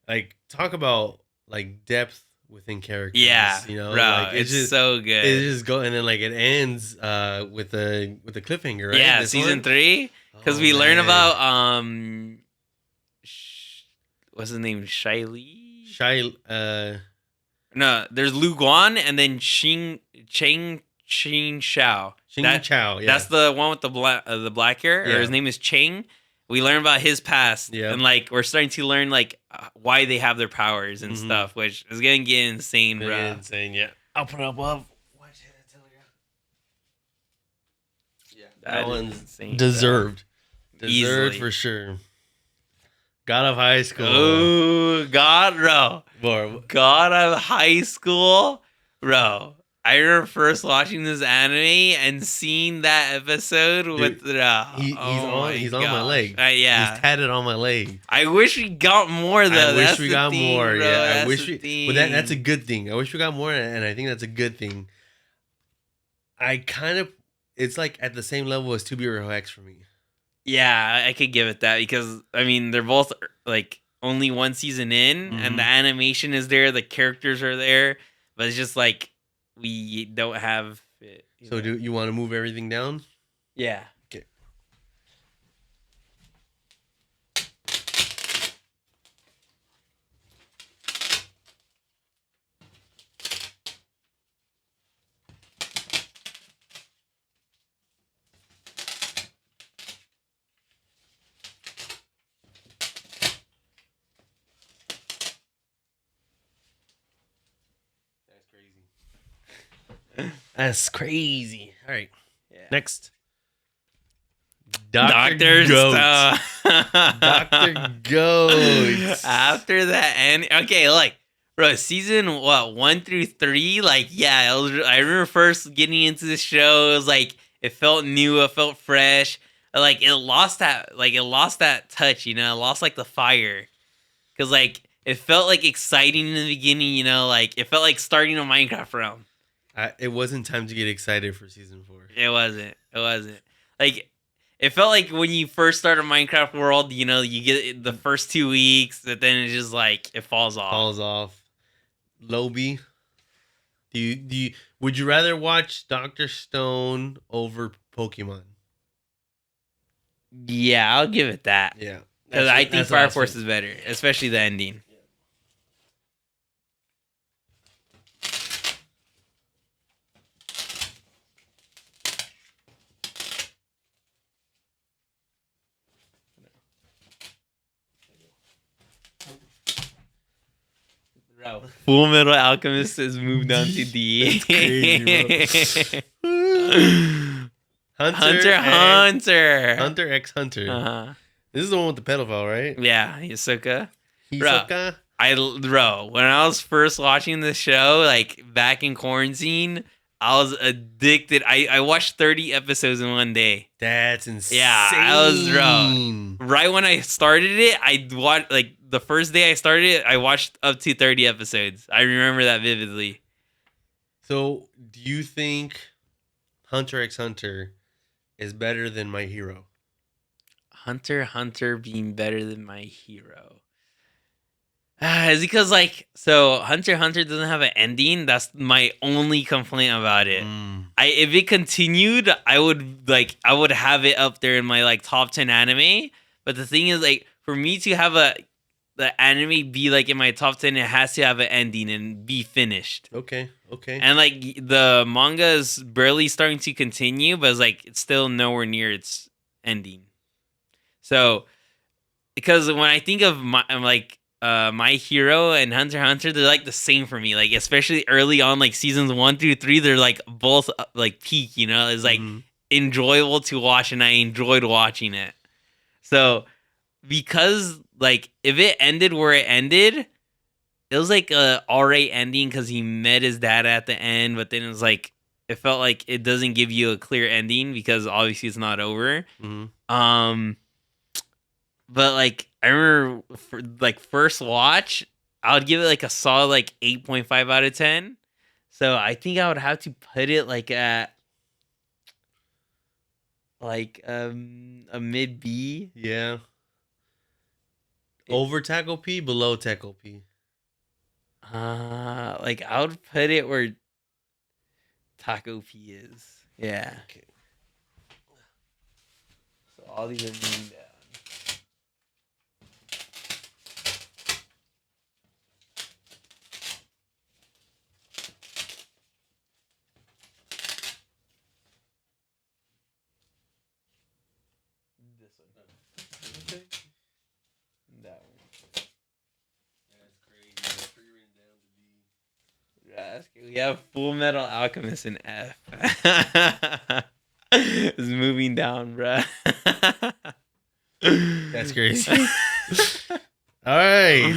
S1: like talk about like depth within characters.
S2: Yeah,
S1: you know,
S2: bro,
S1: like
S2: it's just so good.
S1: It just go and then like it ends with the cliffhanger, right?
S2: Yeah, season 3, because we learn about what's his name, no, there's Lu Guan and then Ching Shao.
S1: Chao, yeah.
S2: That's the one with the black hair.
S1: Yeah.
S2: Or his name is Ching. We learn about his past, and like we're starting to learn like why they have their powers and stuff, which is gonna get insane, bro.
S1: Insane, yeah. I'll put it above. What did I tell you? Yeah, that one's insane, deserved. Bro. Deserved for sure. God of High School.
S2: Oh, God of High School, bro. I remember first watching this anime and seeing that episode with
S1: he's on my leg.
S2: Yeah,
S1: he's tatted on my leg.
S2: I wish we got more though.
S1: I wish we got more.
S2: Bro.
S1: Yeah, I wish we. But that's a good thing. I wish we got more, and I think that's a good thing. It's like at the same level as 2B Hero X for me.
S2: Yeah, I could give it that because I mean they're both like only one season in, and the animation is there, the characters are there, but it's just like we don't have it.
S1: So do you want to move everything down?
S2: Yeah.
S1: Okay. That's crazy. All right. Yeah. Next. Dr. Goat. Dr. Goat.
S2: After that, and okay, like, bro, season 1 through 3, like, yeah, I remember first getting into the show. It was like it felt new, it felt fresh. Like it lost that touch, you know, it lost like the fire, because like it felt like exciting in the beginning, you know, like it felt like starting a Minecraft realm.
S1: It wasn't time to get excited for season 4.
S2: It wasn't. Like, it felt like when you first start a Minecraft world, you know, you get the first 2 weeks, but then it's just like it falls off.
S1: Lobby. Would you rather watch Dr. Stone over Pokemon?
S2: Yeah, I'll give it that.
S1: Yeah.
S2: Because I think Fire Force is better, especially the ending. Bro, Full Metal Alchemist has moved on to D.
S1: That's crazy, bro.
S2: Hunter
S1: X Hunter.
S2: Uh-huh.
S1: This is the one with the pedophile, right?
S2: Yeah, Hisoka.
S1: Hisoka.
S2: Bro, when I was first watching this show, like back in quarantine, I was addicted. I watched 30 episodes in one day.
S1: That's insane.
S2: Yeah, I was, bro. Right when I started it, I watched, like, the first day I started it, I watched up to 30 episodes. I remember that vividly.
S1: So, do you think Hunter x Hunter is better than My Hero?
S2: Hunter being better than My Hero. Is because, like, so Hunter doesn't have an ending. That's my only complaint about it. If it continued, I would have it up there in my like top 10 anime. But the thing is, like, for me to have the anime be like in my top 10, it has to have an ending and be finished.
S1: Okay.
S2: And like the manga is barely starting to continue, but it's still nowhere near its ending. So, because when I think of My Hero and Hunter x Hunter, they're like the same for me. Like, especially early on, like seasons 1 through 3, they're like both like peak. You know, it's like enjoyable to watch, and I enjoyed watching it. So, because like if it ended where it ended, it was like a alright ending because he met his dad at the end, but then it felt like it doesn't give you a clear ending because obviously it's not over. But like I remember for like first watch, I would give it like a solid like 8.5 out of 10. So I think I would have to put it like at like a mid B.
S1: Yeah. Over Taco P, below Taco P.
S2: Like I would put it where Taco P is. Yeah.
S1: Okay.
S2: So all these are moving down. This one. Okay. That one.
S1: That's crazy. Frieren down to B.
S2: Yeah, we have Full Metal Alchemist in F. It's moving down, bruh.
S1: That's crazy. All right.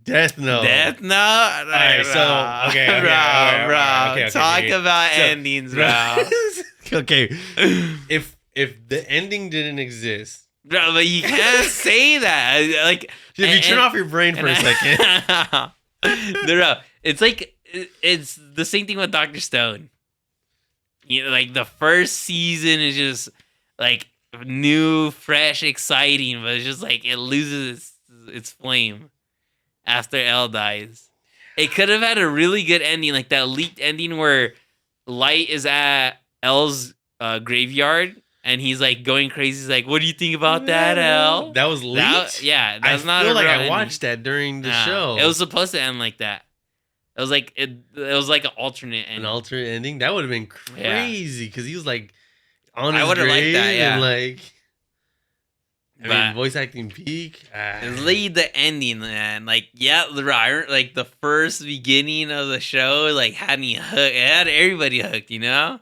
S1: Death Note.
S2: All right,
S1: so okay,
S2: bro. Talk about endings, bro.
S1: Okay. If the ending didn't exist,
S2: bro, but you can't say that. Like,
S1: if you turn off your brain for a second,
S2: bro, it's like it's the same thing with Dr. Stone. You know, like the first season is just like new, fresh, exciting, but it's just like it loses its flame after L dies. It could have had a really good ending, like that leaked ending where Light is at L's graveyard and he's like going crazy. He's like, "What do you think about that, L?"
S1: That was leaked.
S2: That's not.
S1: I feel like I
S2: ending.
S1: watched that during the show.
S2: It was supposed to end like that. It was like it was like an alternate ending.
S1: An alternate ending? That would have been crazy because he was like on his
S2: I would have liked
S1: grave
S2: that, yeah.
S1: and like I mean, voice acting peak.
S2: Lead the ending, man. Like, yeah, like the first beginning of the show, like had me hooked. It had everybody hooked, you know?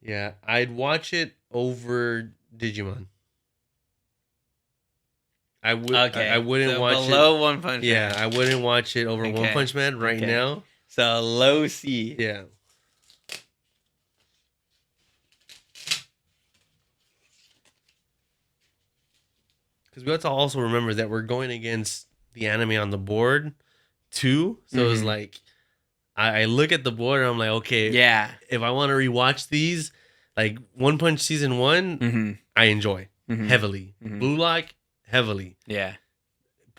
S1: Yeah, I'd watch it over Digimon. I would.
S2: Okay,
S1: I wouldn't
S2: so
S1: watch
S2: below One Punch Man.
S1: Yeah, I wouldn't watch it over One Punch Man right now.
S2: So low C.
S1: Yeah. Because we have to also remember that we're going against the anime on the board too. So it's like I look at the board and I'm like, okay,
S2: yeah.
S1: If I want to rewatch these, like One Punch season 1, I enjoy heavily. Blue Lock, heavily.
S2: Yeah.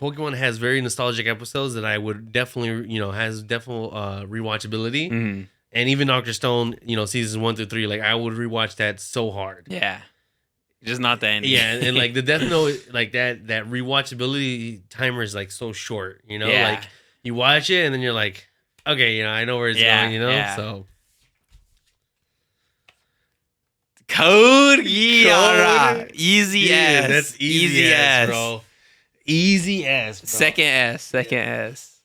S1: Pokemon has very nostalgic episodes that I would definitely, has definitely rewatchability. And even Dr. Stone, seasons 1 through 3, like I would rewatch that so hard.
S2: Yeah. just not the ending.
S1: Yeah, and like the Death Note, like that rewatchability timer is like so short. You know,
S2: Yeah.
S1: like you watch it and then you're like, okay, you know, I know where it's going. You know,
S2: Yeah.
S1: so.
S2: Code Geass.
S1: Code?
S2: Easy
S1: Dude,
S2: S.
S1: that's easy S, bro. Easy S, bro.
S2: Second S.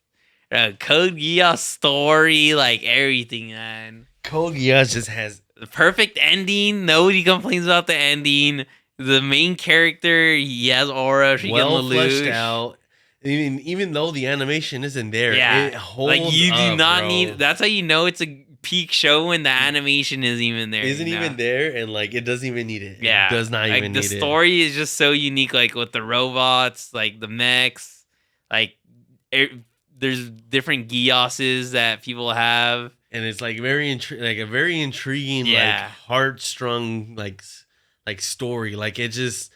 S2: Code Geass story, like everything, man.
S1: Code Geass just has
S2: The perfect ending. Nobody complains about the ending. The main character, he has aura.
S1: well fleshed out. Even though the animation isn't there, it holds
S2: like you do
S1: up,
S2: not
S1: bro.
S2: need. That's how you know it's a peak show when the animation isn't even there.
S1: Isn't even there, and like it doesn't even need it.
S2: Yeah,
S1: It does not
S2: like,
S1: even need it.
S2: the story is just so unique, like with the robots, like the mechs, like there's different Geasses that people have,
S1: and it's like very a very intriguing, like heartstrung, like story. Like it just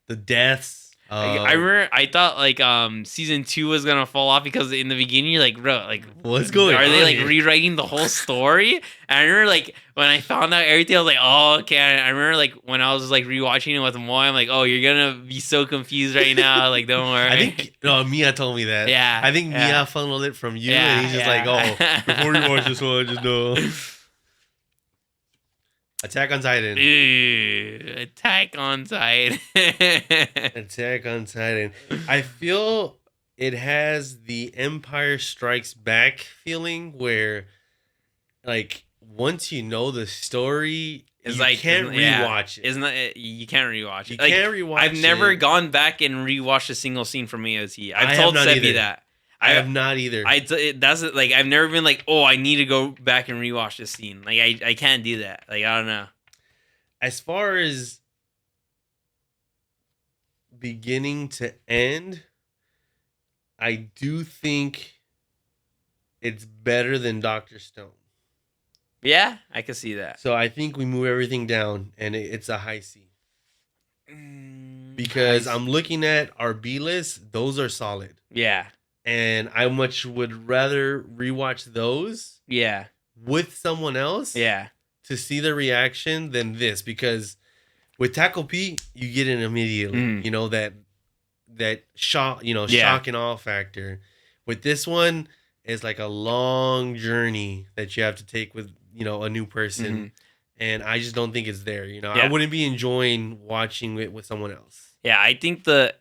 S1: the deaths.
S2: I remember I thought like season 2 was gonna fall off because in the beginning you're like, bro, like
S1: what's going on?
S2: Are they like
S1: here?
S2: rewriting the whole story? And I remember like when I found out everything, I was like, oh, okay. I remember like when I was like rewatching it with Moy, I'm like, oh, you're gonna be so confused right now. Like, don't worry.
S1: I think Mia told me that.
S2: Yeah.
S1: I think Mia funneled it from you, and he's just like, oh, before you watch this one, just know. Attack on Titan.
S2: Ew, Attack on Titan.
S1: Attack on Titan. I feel it has the Empire Strikes Back feeling where, like, once you know the story,
S2: it's
S1: you
S2: like,
S1: can't rewatch it.
S2: Isn't that, you can't rewatch it.
S1: You
S2: like,
S1: can't rewatch
S2: I've never
S1: it.
S2: gone back and rewatched a single scene from AOT.
S1: I
S2: I've told
S1: have not
S2: Seppi
S1: either.
S2: that.
S1: I have not either.
S2: That's like I've never been like, oh, I need to go back and rewatch this scene. Like I can't do that. Like I don't know.
S1: As far as beginning to end, I do think it's better than Dr. Stone.
S2: Yeah, I can see that.
S1: So I think we move everything down, and it's a high C. Because I'm looking at our B list; those are solid.
S2: Yeah.
S1: And I much would rather rewatch those.
S2: Yeah.
S1: With someone else.
S2: Yeah.
S1: To see the reaction than this, because with Tackle P, you get it immediately. You know that shock, shock and awe factor. With this one, it's like a long journey that you have to take with a new person, and I just don't think it's there. I wouldn't be enjoying watching it with someone else.
S2: Yeah, I think the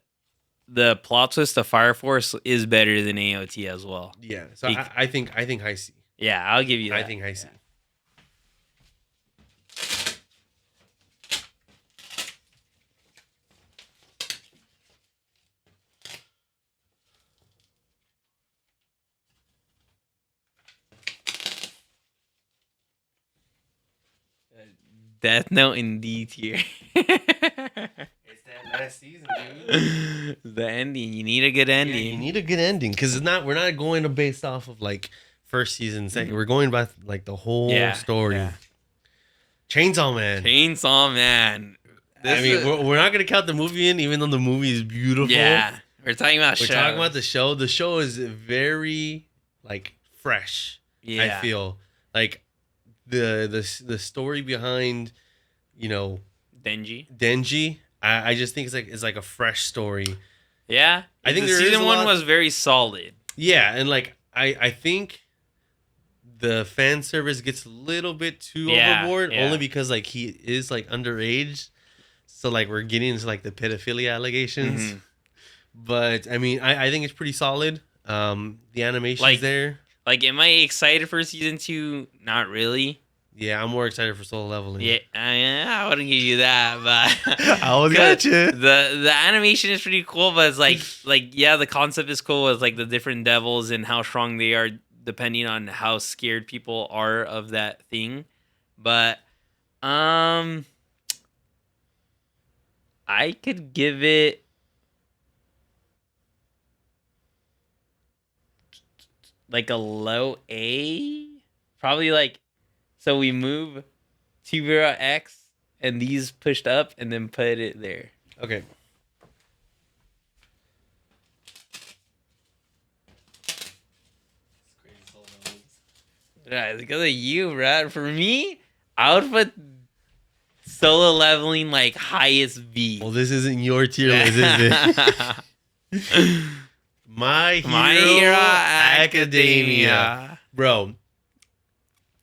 S2: plot twist of Fire Force is better than AOT as well.
S1: Yeah, so I think high C.
S2: Yeah, I'll give you that.
S1: I think high C.
S2: Yeah. Death Note in D tier.
S1: It's that last season, dude.
S2: The ending. You need a good ending.
S1: Yeah, you need a good ending because we're not going to based off of like first season, second. We're going by like the whole story. Yeah. Chainsaw Man. We're not gonna count the movie in, even though the movie is beautiful.
S2: Yeah, we're talking about
S1: the show. The show is very like fresh. Yeah, I feel like the story behind, Denji. I just think it's like a fresh story.
S2: Yeah, I think the season 1 was very solid.
S1: Yeah, and like I think the fan service gets a little bit too overboard, only because like he is like underage, so like we're getting into like the pedophilia allegations. But I mean, I think it's pretty solid. The animation's there.
S2: Like, am I excited for season 2? Not really.
S1: Yeah, I'm more excited for Solo Leveling.
S2: Yeah, I wouldn't give you that, but
S1: I was gotcha.
S2: The animation is pretty cool, but it's like yeah, the concept is cool. It's like the different devils and how strong they are depending on how scared people are of that thing. But I could give it like a low A, probably like. So we move T-Vera X and these pushed up and then put it there.
S1: Okay.
S2: Yeah, it's because of you, Brad. For me, I would put solo leveling like highest B.
S1: Well, this isn't your tier list, is it? My Hero Academia. Bro,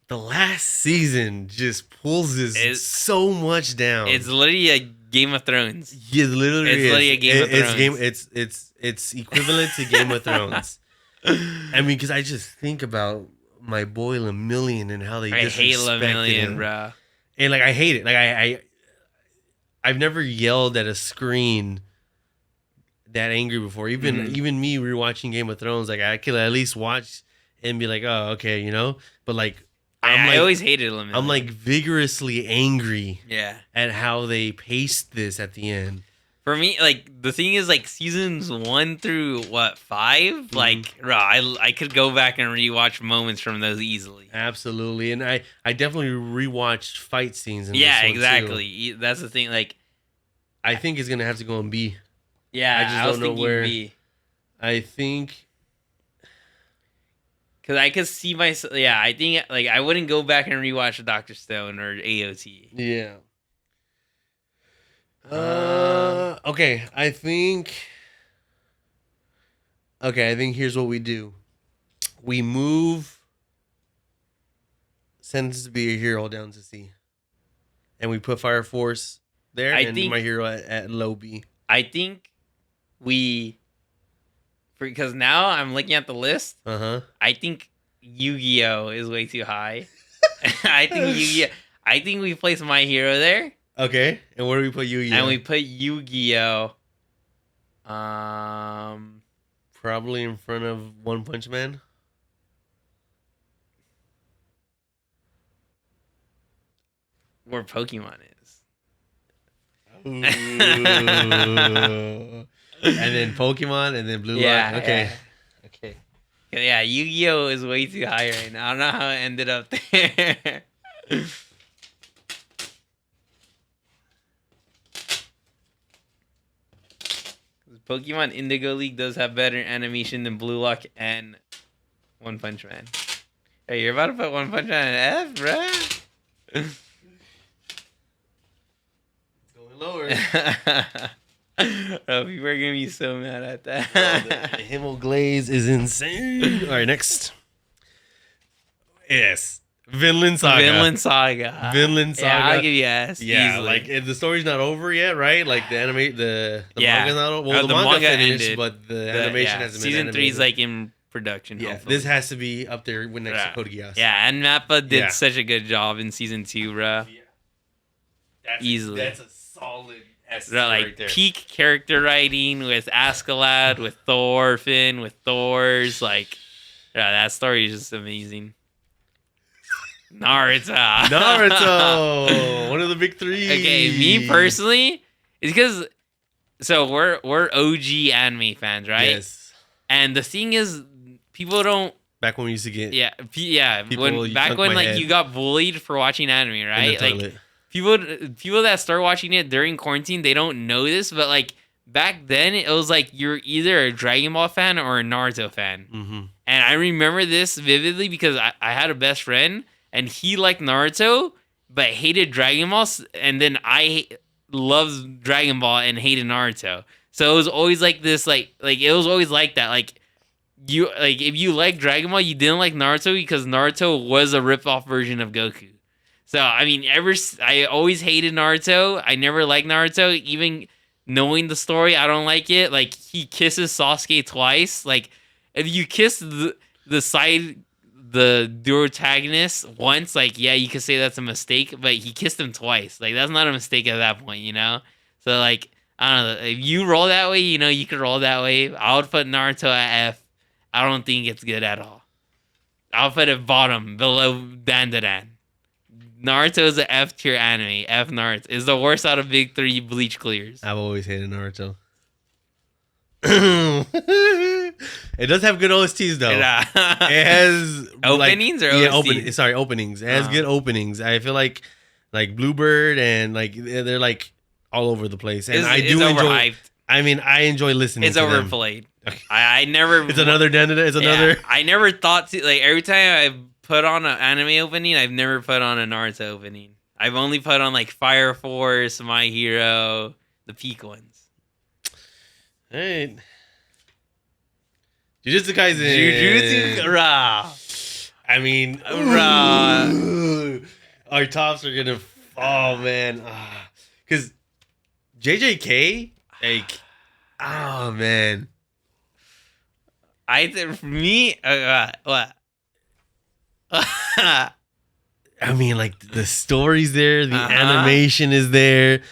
S1: the last season just pulls this so much down.
S2: It's literally a Game of Thrones.
S1: Yeah, literally.
S2: It's literally a Game of Thrones.
S1: It's equivalent to Game of Thrones. I mean, because I just think about my boy Lemillion and how they disrespected
S2: hate Lemillion,
S1: him.
S2: bro.
S1: And like I hate it. Like I've never yelled at a screen that angry before. Even me rewatching Game of Thrones, like I could at least watch and be like, oh, okay, you know. But like
S2: I always hated Lemillion.
S1: I'm like vigorously angry.
S2: Yeah.
S1: At how they paced this at the end.
S2: For me, like the thing is, like seasons 1 through 5, like bro, I could go back and rewatch moments from those easily.
S1: Absolutely, and I definitely rewatched fight scenes. In
S2: yeah,
S1: this one
S2: exactly.
S1: Too.
S2: That's the thing. Like,
S1: I think it's gonna have to go on B.
S2: Yeah, I just don't know where. B.
S1: I think
S2: because I could see myself. Yeah, I think like I wouldn't go back and rewatch Dr. Stone or AOT.
S1: Yeah. Okay, I think here's what we do. We move Sentence to Be a Hero down to C. And we put Fire Force there and My Hero at low B.
S2: I think because now I'm looking at the list. I think Yu-Gi-Oh is way too high. I think we place My Hero there.
S1: Okay, and where do we put Yu-Gi-Oh?
S2: And we put Yu-Gi-Oh.
S1: Probably in front of One Punch Man.
S2: Where Pokemon is.
S1: And then Pokemon, and then Blue Lock. Okay.
S2: Yeah. Okay. Yeah, Yu-Gi-Oh is way too high right now. I don't know how it ended up there. Pokemon Indigo League does have better animation than Blue Lock and One Punch Man. Hey, you're about to put One Punch Man in F, bruh?
S1: It's going lower.
S2: Oh, people are going to be so mad at that.
S1: The Himmel Glaze is insane. All right, next. Yes. Vinland Saga.
S2: Yeah, I'll give you ass.
S1: Yeah,
S2: easily.
S1: like the story's not over yet, right? Like the manga's not over. Well, the manga finished, ended, but the animation hasn't been
S2: Season 3 is like in production.
S1: Yeah,
S2: hopefully.
S1: This has to be up there with next to Code Geass.
S2: Yeah, and Mappa did such a good job in season 2, bro. Yeah, easily.
S1: That's a solid S
S2: right there. Peak character writing with Askeladd, with Thorfinn, with Thor's. Like, that story is just amazing. Naruto,
S1: one of the big 3.
S2: Okay, me personally, it's because we're OG anime fans, right?
S1: Yes.
S2: And the thing is, people don't.
S1: Back when we used to get
S2: when like you got bullied for watching anime, right? Like people that start watching it during quarantine, they don't know this, but like back then it was like you're either a Dragon Ball fan or a Naruto fan.
S1: Mm-hmm.
S2: And I remember this vividly because I had a best friend. And he liked Naruto, but hated Dragon Ball. And then I loved Dragon Ball and hated Naruto. So it was always like this, like it was always like that. Like you, like if you like Dragon Ball, you didn't like Naruto because Naruto was a rip-off version of Goku. So I mean, I always hated Naruto. I never liked Naruto, even knowing the story. I don't like it. Like he kisses Sasuke twice. Like if you kiss the protagonist once, like, yeah, you could say that's a mistake, but he kissed him twice. Like, that's not a mistake at that point, you know? So, like, I don't know. If you roll that way, you know, you could roll that way. I would put Naruto at F. I don't think it's good at all. I'll put it bottom, below Dandadan. Naruto is an F tier anime. F Naruto is the worst out of big 3 Bleach clears.
S1: I've always hated Naruto. It does have good OSTs though. It has
S2: openings or OSTs?
S1: Openings. It has good openings. I feel like Bluebird and like they're like all over the place. And I do enjoy. I mean, I enjoy listening.
S2: It's overplayed. I never.
S1: It's another Dendada. It's another.
S2: Yeah, I never thought to like every time I put on an anime opening, I've never put on a Naruto opening. I've only put on like Fire Force, My Hero, the peak ones.
S1: All right. Jujutsu Kaisen. I mean, our tops are gonna. Oh man, because JJK, like, oh man.
S2: I think for me, what?
S1: I mean, like the story's there, the animation is there.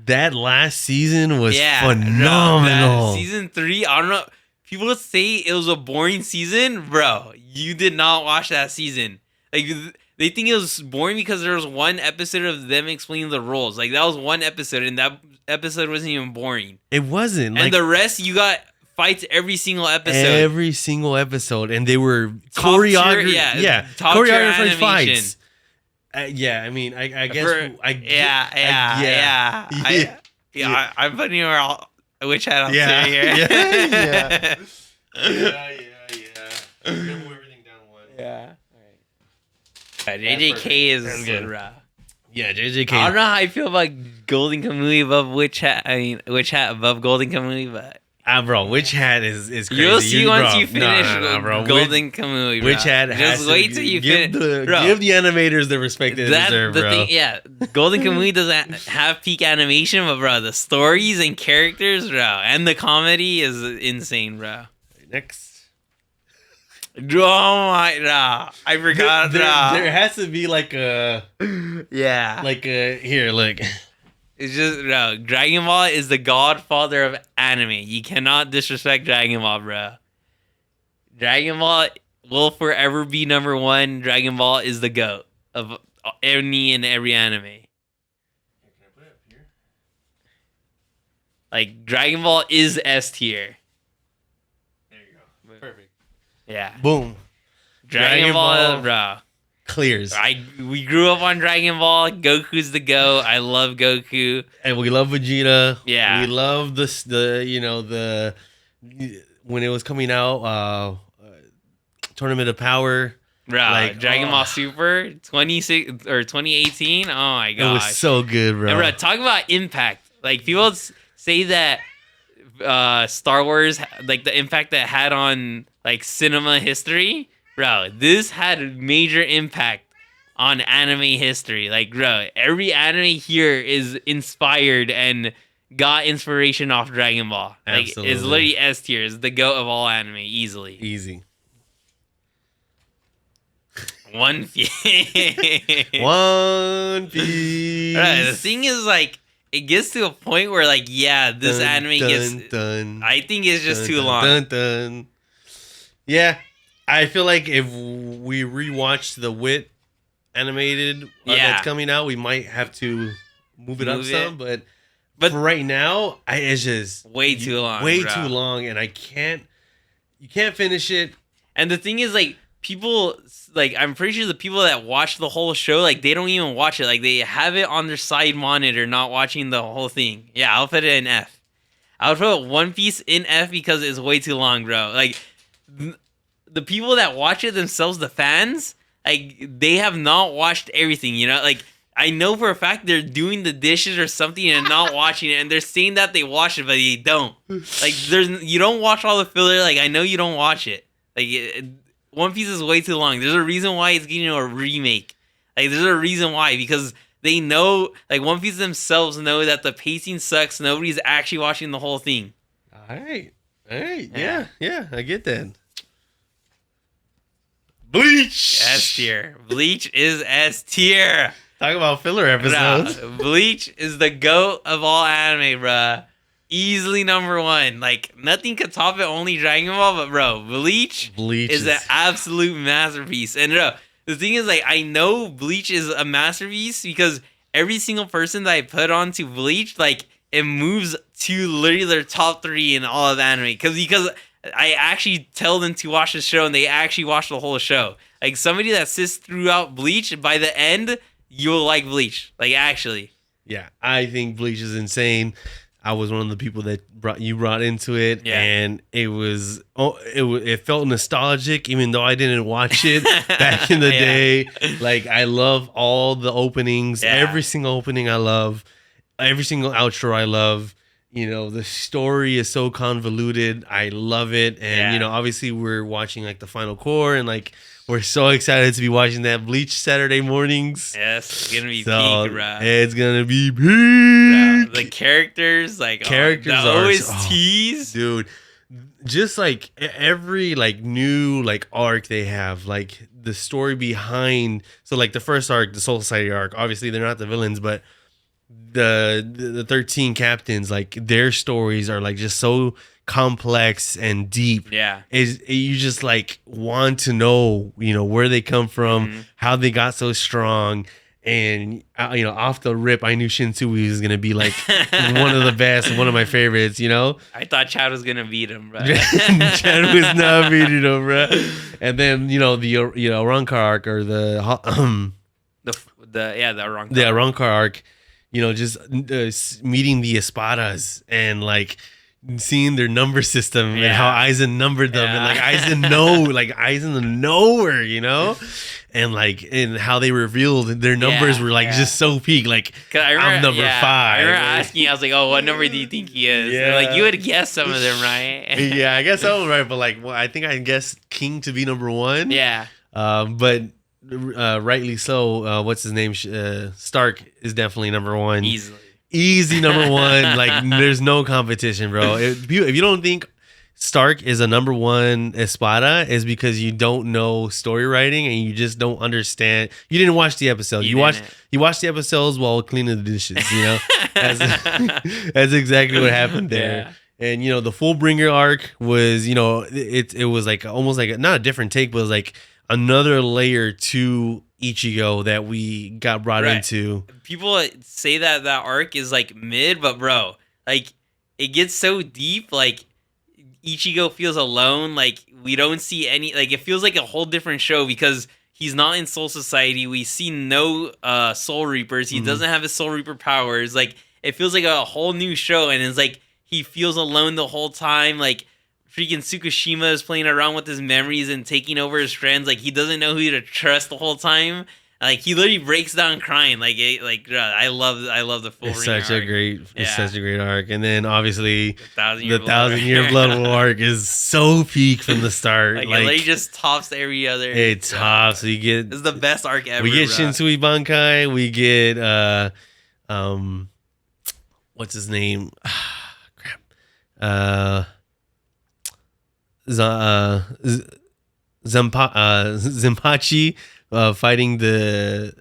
S1: That last season was phenomenal.
S2: Season 3, I don't know. People say it was a boring season, bro. You did not watch that season. Like they think it was boring because there was one episode of them explaining the roles. Like that was one episode, and that episode wasn't even boring.
S1: It wasn't.
S2: And the rest, you got fights every single episode.
S1: Every single episode, and they were choreographed. Choreographed fights. I mean, I guess.
S2: I'm putting your witch hat on here.
S1: Yeah. Remove everything down one.
S2: Yeah. All right. JJK is good.
S1: Yeah, JJK.
S2: I don't know how I feel about Golden Kamui above Witch Hat. I mean, Witch Hat above Golden Kamui, but.
S1: Bro, Witch Hat is crazy.
S2: You'll see once you finish Golden Kamui, bro.
S1: Witch Hat has
S2: just wait till you finish.
S1: Give the animators the respect they deserve, bro.
S2: Golden Kamui doesn't have peak animation, but bro, the stories and characters, bro, and the comedy is insane, bro.
S1: Next.
S2: Oh my god. I forgot.
S1: There has to be like a here, look.
S2: It's just, bro, Dragon Ball is the godfather of anime. You cannot disrespect Dragon Ball, bro. Dragon Ball will forever be number one. Dragon Ball is the GOAT of any and every anime.
S1: Can I put it up here?
S2: Like, Dragon Ball is S tier.
S1: There you go. Perfect.
S2: Yeah.
S1: Boom.
S2: Dragon Ball, bro.
S1: Clears.
S2: We grew up on Dragon Ball. Goku's the GOAT. I love Goku.
S1: And we love Vegeta.
S2: Yeah.
S1: We love the when it was coming out, Tournament of Power.
S2: Bro, like, Dragon Ball Super 2018. Oh my god.
S1: It was so good, bro.
S2: And bro, talk about impact. Like people say that Star Wars, like the impact that it had on like cinema history. Bro, this had major impact on anime history. Like, bro, every anime here is inspired and got inspiration off Dragon Ball. Like,
S1: Absolutely.
S2: It's literally S tier. It's the GOAT of all anime, easily.
S1: Easy.
S2: One Piece.
S1: One Piece.
S2: Right, the thing is, like, it gets to a point where, like, this anime gets... I think it's just too long.
S1: Yeah. I feel like if we rewatch the Wit animated that's coming out, we might have to move it up some. But for right now, it's just
S2: way too long.
S1: Too long, and you can't finish it.
S2: And the thing is, like, people, like, I'm pretty sure the people that watch the whole show, like, they don't even watch it. Like, they have it on their side monitor, not watching the whole thing. Yeah, I'll put it in F. I would put One Piece in F because it's way too long, bro. Like, the people that watch it themselves, the fans, like, they have not watched everything, you know? Like, I know for a fact they're doing the dishes or something and not watching it, and they're saying that they watch it, but they don't. Like, you don't watch all the filler. Like, I know you don't watch it. Like, One Piece is way too long. There's a reason why it's getting a remake. Like, there's a reason why, because they know, like, One Piece themselves know that the pacing sucks. Nobody's actually watching the whole thing.
S1: All right. Yeah, I get that. Bleach.
S2: S tier. Bleach is S tier.
S1: Talk about filler episodes.
S2: Bruh, Bleach is the GOAT of all anime, bruh. Easily number one. Like, nothing could top it, only Dragon Ball, but bro, Bleach is an absolute masterpiece. And bro, the thing is, like, I know Bleach is a masterpiece because every single person that I put onto Bleach, like, it moves to literally their top 3 in all of anime. Because I actually tell them to watch the show, and they actually watch the whole show. Like, somebody that sits throughout Bleach, by the end, you'll like Bleach. Like, actually.
S1: Yeah, I think Bleach is insane. I was one of the people that brought into it,
S2: Yeah.
S1: and it felt nostalgic, even though I didn't watch it back in the day. Like, I love all the openings, every single opening I love, every single outro I love. You know, the story is so convoluted. I love it, and you know, obviously we're watching like the final core, and like we're so excited to be watching that Bleach Saturday mornings.
S2: Yes, it's gonna be peak, bro.
S1: It's gonna be peak.
S2: Bro, the characters, like the OSTs,
S1: dude. Just like every like new like arc they have, like the story behind. So like the first arc, the Soul Society arc. Obviously, they're not the villains, but the 13 captains, like their stories are like just so complex and deep.
S2: Yeah,
S1: is you just like want to know, you know, where they come from, how they got so strong. And you know, off the rip, I knew Shinsui was gonna be like one of the best, one of my favorites. You know,
S2: I thought Chud was gonna beat him, bro.
S1: Chud was not beating him, bro. And then you know the Arrancar arc, or the Arrancar arc. You know, just meeting the Espadas and like seeing their number system and how Aizen numbered them, and like Aizen nowhere, you know, and how they revealed their numbers were like just so peak. Like, I'm number 5.
S2: I remember asking, I was like, "Oh, what number do you think he is?" Yeah. And like, you would guess some of them, right?
S1: Yeah, I guess I was right, but like, well, I think I guessed King to be number 1.
S2: Yeah.
S1: But rightly so. What's his name? Stark is definitely number 1. Easy number 1. Like, there's no competition, bro. If you don't think Stark is a number 1 Espada, is because you don't know story writing and you just don't understand. You didn't watch the episode. You watched the episodes while cleaning the dishes. You know, that's exactly what happened there. Yeah. And you know, the Fullbringer arc was, you know, it was like almost like not a different take, but it was like another layer to Ichigo that we got brought into.
S2: People say that arc is like mid, but bro, like it gets so deep. Like Ichigo feels alone. Like we don't see any. Like it feels like a whole different show because he's not in Soul Society. We see no Soul Reapers. He doesn't have his Soul Reaper powers. Like it feels like a whole new show, and it's like he feels alone the whole time. Like freaking Tsukushima is playing around with his memories and taking over his friends. Like he doesn't know who to trust the whole time. Like he literally breaks down crying. I love the full.
S1: It's such a great arc. And then obviously the Thousand Year Blood War arc is so peak from the start.
S2: Like it literally just tops every other.
S1: It tops. We get
S2: it's the best arc ever.
S1: We get Shinsui Bankai. We get what's his name? Crap. Zanpachi fighting the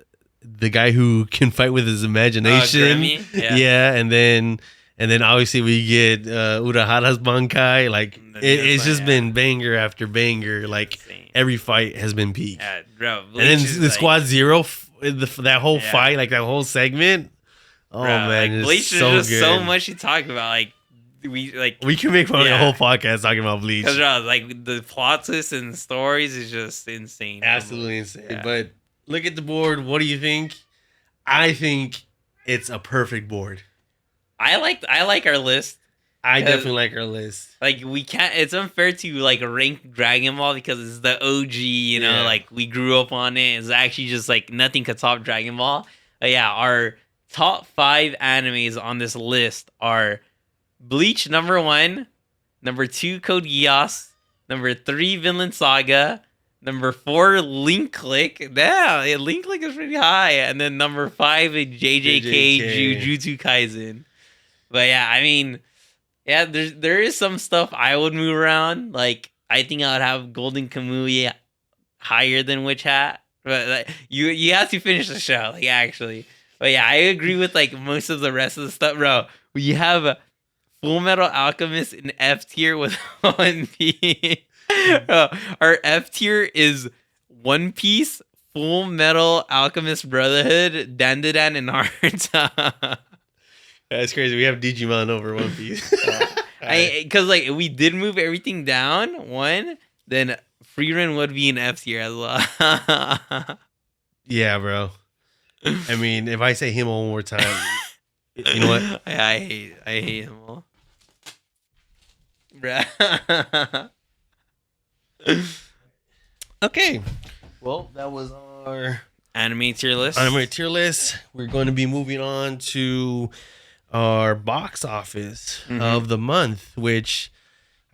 S1: guy who can fight with his imagination. And then obviously we get Urahara's Bankai. Like it's just been banger after banger. Like every fight has been peak.
S2: Yeah, bro.
S1: And then the Squad Zero, that whole fight, like that whole segment. Oh man,
S2: like, Bleach
S1: so
S2: is just so much to talk about. Like we
S1: can make fun of the whole podcast talking about Bleach.
S2: Because like the plot twists and stories is just insane.
S1: Absolutely insane. Yeah. But look at the board. What do you think? I think it's a perfect board.
S2: I like our list.
S1: I definitely like our list.
S2: Like we can't. It's unfair to like rank Dragon Ball because it's the OG. You know, like we grew up on it. It's actually just like nothing could top Dragon Ball. But yeah, our top 5 animes on this list are Bleach number 1, number 2 Code Geass, number 3 Vinland Saga, number 4 Link Click. Damn, Link Click is pretty high, and then number 5 JJK Jujutsu Kaisen. But yeah, I mean, yeah, there is some stuff I would move around. Like I think I would have Golden Kamuy higher than Witch Hat, but like, you have to finish the show, like actually. But yeah, I agree with like most of the rest of the stuff, bro. We have Full Metal Alchemist in F tier with One Piece. Our F tier is One Piece, Full Metal Alchemist Brotherhood, Dandadan, and Naruto.
S1: That's crazy. We have Digimon over One Piece.
S2: Because like we did move everything down one, then Frieren would be in F tier as well.
S1: Yeah, bro. I mean, if I say him one more time, You know what?
S2: I hate them all. Bruh.
S1: Okay. Well, that was our
S2: Anime tier list.
S1: anime tier list. We're going to be moving on to our box office of the month, which,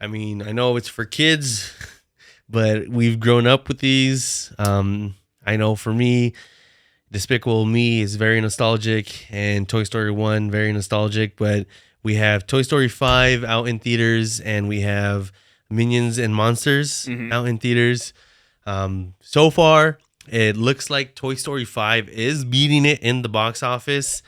S1: I mean, I know it's for kids, but we've grown up with these. I know for me, Despicable Me is very nostalgic, and Toy Story 1 very nostalgic, but we have Toy Story 5 out in theaters, and we have Minions and Monsters out in theaters. So far, it looks like Toy Story 5 is beating it in the box office.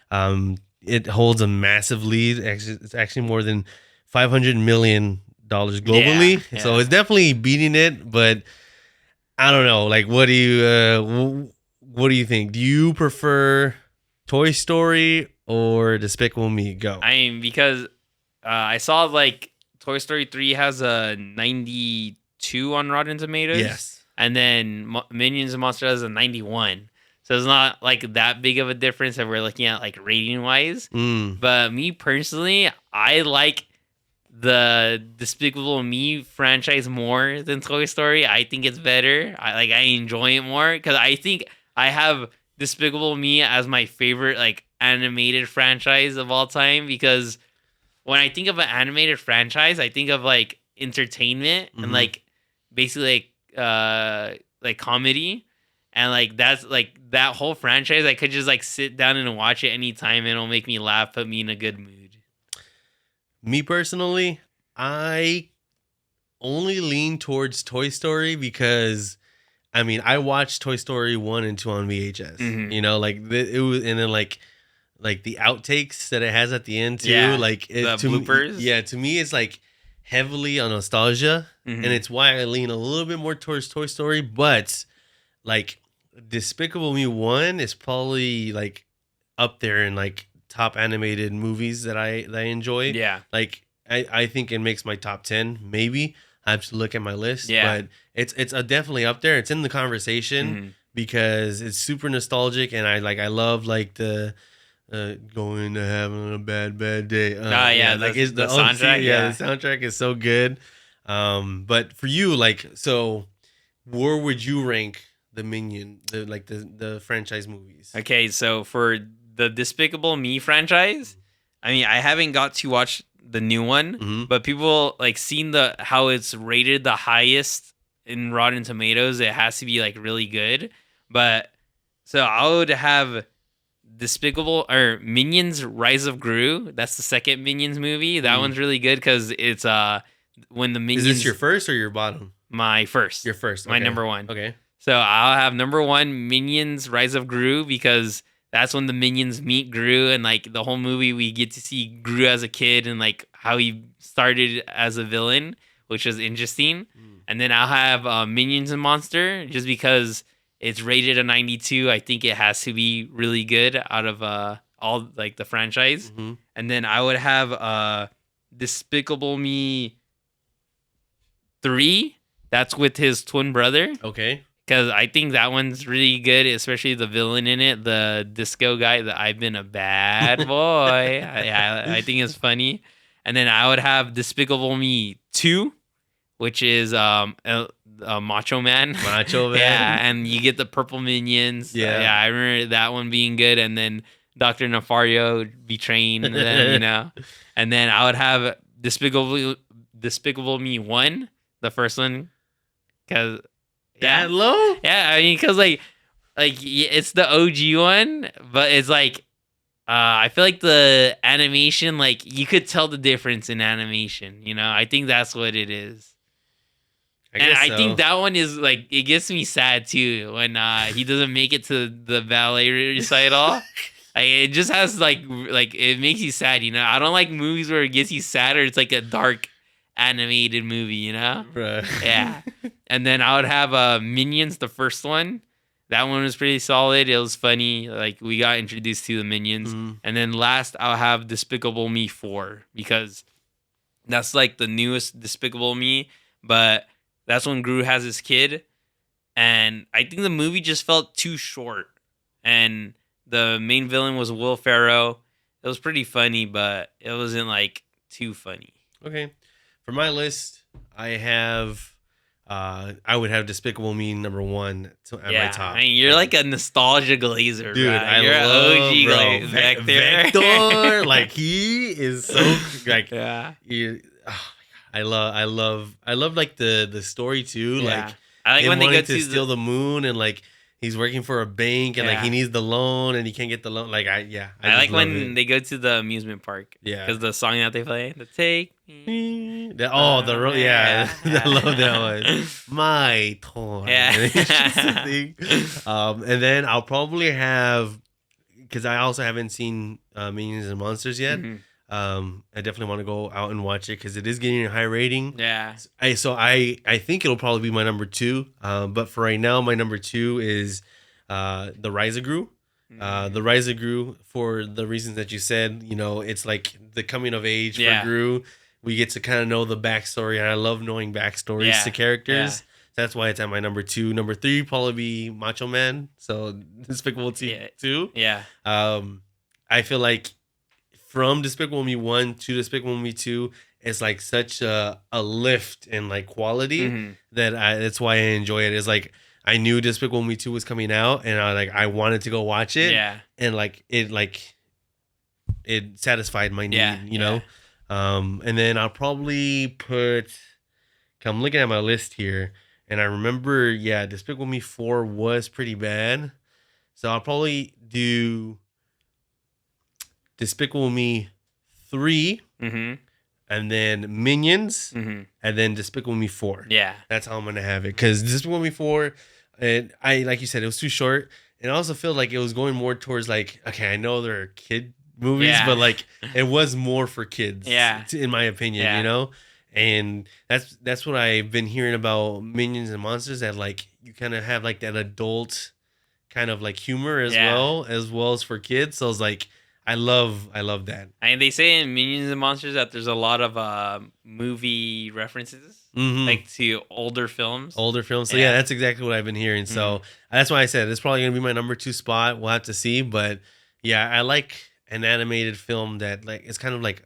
S1: It holds a massive lead. It's actually more than $500 million globally.
S2: Yeah.
S1: So it's definitely beating it, but I don't know. Like, what do you think? Do you prefer Toy Story or Despicable Me? Go.
S2: I mean, because I saw like Toy Story 3 has a 92 on Rotten Tomatoes.
S1: Yes.
S2: And then Minions and Monsters has a 91. So it's not like that big of a difference if we're looking at like rating wise. But me personally, I like the Despicable Me franchise more than Toy Story. I think it's better. I enjoy it more because I think I have Despicable Me as my favorite like animated franchise of all time, because when I think of an animated franchise, I think of like entertainment and like basically like comedy, and like that's like that whole franchise. I could just like sit down and watch it anytime, and it'll make me laugh, put me in a good mood.
S1: Me personally, I only lean towards Toy Story because, I mean, I watched Toy Story 1 and 2 on VHS. You know, like it was, and then like the outtakes that it has at the end too.
S2: Yeah,
S1: like
S2: the bloopers.
S1: To me, it's like heavily on nostalgia, and it's why I lean a little bit more towards Toy Story. But like Despicable Me 1 is probably like up there in like top animated movies that I enjoy.
S2: Yeah.
S1: Like I think it makes my top 10 maybe. I have to look at my list, but it's definitely up there. It's in the conversation because it's super nostalgic, and I love like the going to having a bad day.
S2: Like the soundtrack.
S1: The soundtrack is so good. But for you, like, so where would you rank the the franchise movies?
S2: Okay, so for the Despicable Me franchise, I mean, I haven't got to watch the new one, but people like seen how it's rated the highest in Rotten Tomatoes. It has to be like really good. But so I would have Despicable or Minions Rise of Gru. That's the second Minions movie. That one's really good because it's when the Minions.
S1: Is this your first or your bottom?
S2: My first.
S1: Your first. Okay.
S2: My number one.
S1: Okay.
S2: So I'll have number one Minions Rise of Gru, because that's when the Minions meet Gru, and like the whole movie we get to see Gru as a kid and like how he started as a villain, which was interesting. And then I'll have Minions and Monster, just because it's rated a 92. I think it has to be really good out of all like the franchise. And then I would have Despicable Me 3. That's with his twin brother.
S1: Okay.
S2: Because I think that one's really good, especially the villain in it, the disco guy, the I've been a bad boy. I think it's funny. And then I would have Despicable Me 2, which is a Macho Man.
S1: Macho Man.
S2: Yeah, and you get the purple minions.
S1: Yeah.
S2: I remember that one being good. And then Dr. Nefario betraying them, you know. And then I would have Despicable Me 1, the first one. Because...
S1: that low?
S2: Yeah, I mean, because like it's the OG one, but it's like I feel like the animation, like you could tell the difference in animation. You know, I think that's what it is. I think that one is like, it gets me sad too when he doesn't make it to the ballet recital. Like, it just has like it makes you sad. You know, I don't like movies where it gets you sad or it's like a dark animated movie, you know?
S1: Right.
S2: Yeah. And then I would have Minions, the first one. That one was pretty solid. It was funny. Like, we got introduced to the Minions. And then last, I'll have Despicable Me 4, because that's like the newest Despicable Me, but that's when Gru has his kid. And I think the movie just felt too short. And the main villain was Will Ferrell. It was pretty funny, but it wasn't like too funny.
S1: Okay. For my list, I have I would have Despicable Me number 1 at my top.
S2: I mean, you're like a nostalgia glazer,
S1: dude.
S2: bro.
S1: I
S2: you're
S1: love
S2: OG,
S1: bro.
S2: like,
S1: Vector. Like he is so like
S2: yeah.
S1: I love like the story too.
S2: Yeah.
S1: Like
S2: I like
S1: him
S2: when they
S1: wanting
S2: go
S1: to steal the moon and like he's working for a bank and like he needs the loan and he can't get the loan. Like I
S2: like when they go to the amusement park.
S1: Yeah.
S2: Because the song that they play, the Take Me.
S1: I love that one. My turn.
S2: Yeah.
S1: And then I'll probably have, because I also haven't seen Minions and Monsters yet.
S2: Mm-hmm.
S1: I definitely want to go out and watch it because it is getting a high rating.
S2: Yeah.
S1: I think it'll probably be my number 2. But for right now, my number 2 is the Rise of Gru. The Rise of Gru, for the reasons that you said, you know, it's like the coming of age for Gru. We get to kind of know the backstory, and I love knowing backstories to characters. That's why it's at my number 2. Number 3 probably be Macho Man. So Despicable 2.
S2: Yeah.
S1: I feel like from Despicable Me 1 to Despicable Me 2, it's like such a lift in like quality that that's why I enjoy it. It's like I knew Despicable Me 2 was coming out, and I wanted to go watch it.
S2: Yeah.
S1: And it satisfied my need, you know? And then I'll probably I'm looking at my list here, and I remember, Despicable Me 4 was pretty bad. So I'll probably do Despicable Me 3, and then Minions, and then Despicable Me 4.
S2: Yeah.
S1: That's how I'm going to have it. Because Despicable Me 4, and like you said, it was too short. And I also feel like it was going more towards like, okay, I know there are kid movies, but like it was more for kids, in my opinion, you know? And that's what I've been hearing about Minions and Monsters, that like you kind of have like that adult kind of like humor as well as for kids. So I was like, I love that.
S2: And they say in Minions and Monsters that there's a lot of movie references, like to older films.
S1: So that's exactly what I've been hearing. So that's why I said it's probably gonna be my number 2 spot. We'll have to see, but I like an animated film that like it's kind of like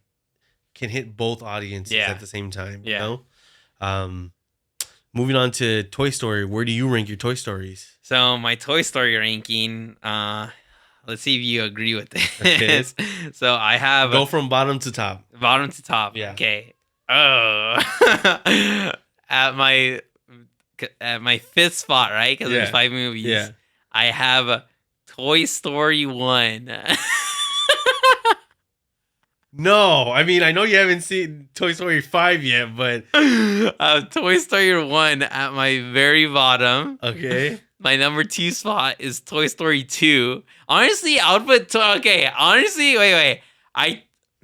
S1: can hit both audiences at the same time. You know. Moving on to Toy Story, where do you rank your Toy Stories?
S2: So my Toy Story ranking, let's see if you agree with this.
S1: Okay.
S2: So I have
S1: go from bottom to top.
S2: Bottom to top.
S1: Yeah.
S2: Okay. Oh, at my 5th spot, right? Because there's 5 movies.
S1: Yeah.
S2: I have Toy Story 1.
S1: No, I mean, I know you haven't seen Toy Story 5 yet, but
S2: Toy Story 1 at my very bottom.
S1: Okay.
S2: My number 2 spot is Toy Story 2. Honestly, I would put wait.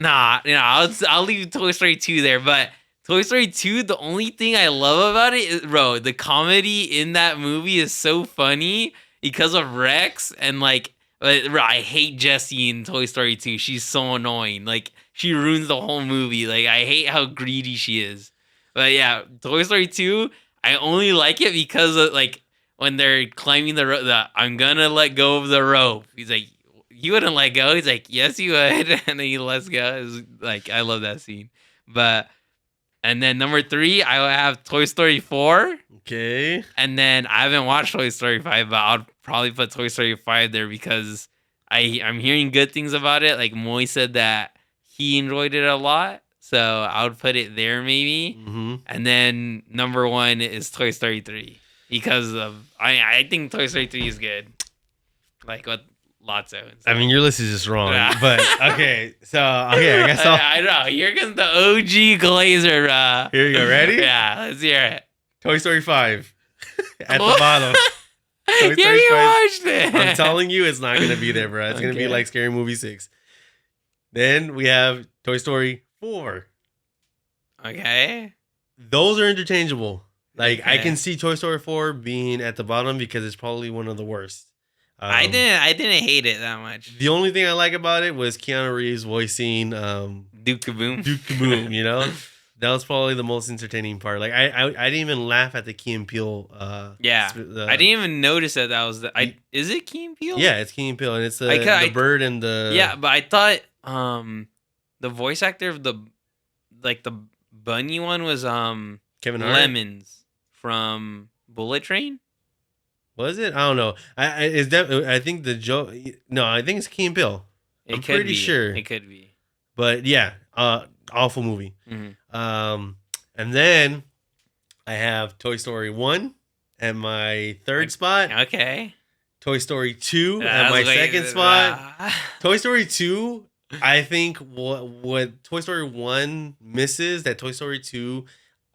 S2: I'll leave Toy Story 2 there, but Toy Story 2, the only thing I love about it is, bro, the comedy in that movie is so funny because of Rex, and like, I hate Jessie in Toy Story 2. She's so annoying. Like, she ruins the whole movie. Like, I hate how greedy she is. But yeah, Toy Story 2, I only like it because of, like, when they're climbing the rope, I'm gonna let go of the rope. He's like, you wouldn't let go? He's like, yes, you would. And then he lets go. It was like, I love that scene. And then number 3, I have Toy Story 4.
S1: Okay.
S2: And then I haven't watched Toy Story 5, but I'll probably put Toy Story 5 there because I'm hearing good things about it. Like Moy said that he enjoyed it a lot. So I would put it there maybe. And then number 1 is Toy Story 3 because I think Toy Story 3 is good. Like with Lotso.
S1: I mean, your list is just wrong. But okay. So I guess
S2: I know. Here comes the OG Glazer.
S1: Here you go. Ready?
S2: Yeah, let's hear it.
S1: Toy Story 5 at the bottom.
S2: Toy Story 5. Watched it.
S1: I'm telling you, it's not going to be there, bro. It's going to be like Scary Movie 6. Then we have Toy Story 4.
S2: Okay.
S1: Those are interchangeable. Like, I can see Toy Story 4 being at the bottom because it's probably one of the worst.
S2: I didn't hate it that much.
S1: The only thing I like about it was Keanu Reeves voicing
S2: Duke Kaboom.
S1: Duke Kaboom, you know? That was probably the most entertaining part. Like I didn't even laugh at the Key and Peele.
S2: I didn't even notice that was is it Key and Peele?
S1: Yeah, it's Key and Peele, and it's the bird and the.
S2: Yeah, but I thought the voice actor of the bunny one was
S1: Kevin Hart?
S2: Lemons from Bullet Train.
S1: Was it? I don't know. I think the joke. No, I think it's Key and Peele. I'm pretty sure.
S2: It could be.
S1: But yeah, awful movie.
S2: Mm-hmm.
S1: And then I have Toy Story 1 at my third spot.
S2: Okay.
S1: Toy Story 2 at my second spot. Toy Story 2, I think what Toy Story 1 misses that Toy Story 2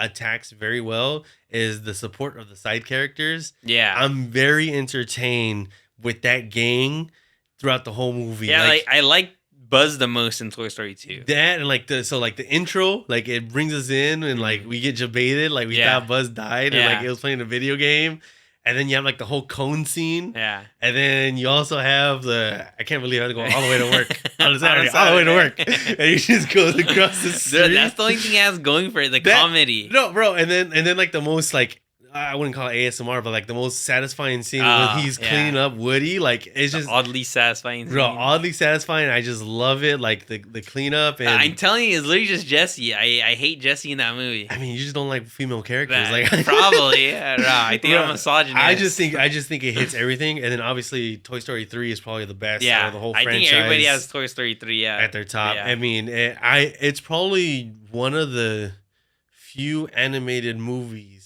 S1: attacks very well is the support of the side characters.
S2: Yeah.
S1: I'm very entertained with that gang throughout the whole movie.
S2: Yeah, like I like Buzz the most in Toy Story 2.
S1: That and the intro, like it brings us in and like we get jebaited, like we thought Buzz died and like it was playing a video game. And then you have like the whole cone scene.
S2: Yeah.
S1: And then you also have I can't believe I have to go all the way to work. On Saturday, all the way to work. And he just goes across the street.
S2: That's the only thing he has going for it, the comedy.
S1: No, bro. And then like the most like, I wouldn't call it ASMR, but like the most satisfying scene when he's cleaning up Woody. Like it's just
S2: oddly satisfying.
S1: Bro, oddly satifying. I just love it. Like the cleanup. And
S2: I'm telling you, it's literally just Jesse. I hate Jesse in that movie.
S1: I mean, you just don't like female characters.
S2: Probably. Yeah, I think I'm misogynist.
S1: I just think it hits everything. And then obviously Toy Story 3 is probably the best out of the whole franchise.
S2: I think everybody has Toy Story 3
S1: at their top. Yeah. I mean, it's probably one of the few animated movies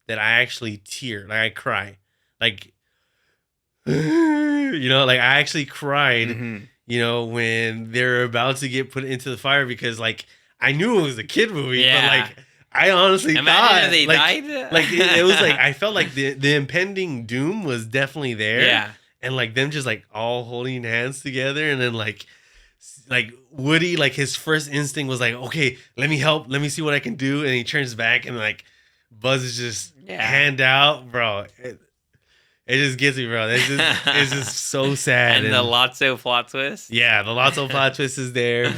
S1: that I actually tear, like I cry, like like I actually cried, when they're about to get put into the fire because like I knew it was a kid movie, but like I honestly thought
S2: they died.
S1: Like it was like I felt like the impending doom was definitely there, and like them just like all holding hands together, and then like Woody, like his first instinct was like, okay, let me help, let me see what I can do, and he turns back and like Buzz is just hand out, bro. It just gets me, bro. It's just so sad.
S2: And the Lotso plot twist.
S1: Yeah, the Lotso plot twist is there.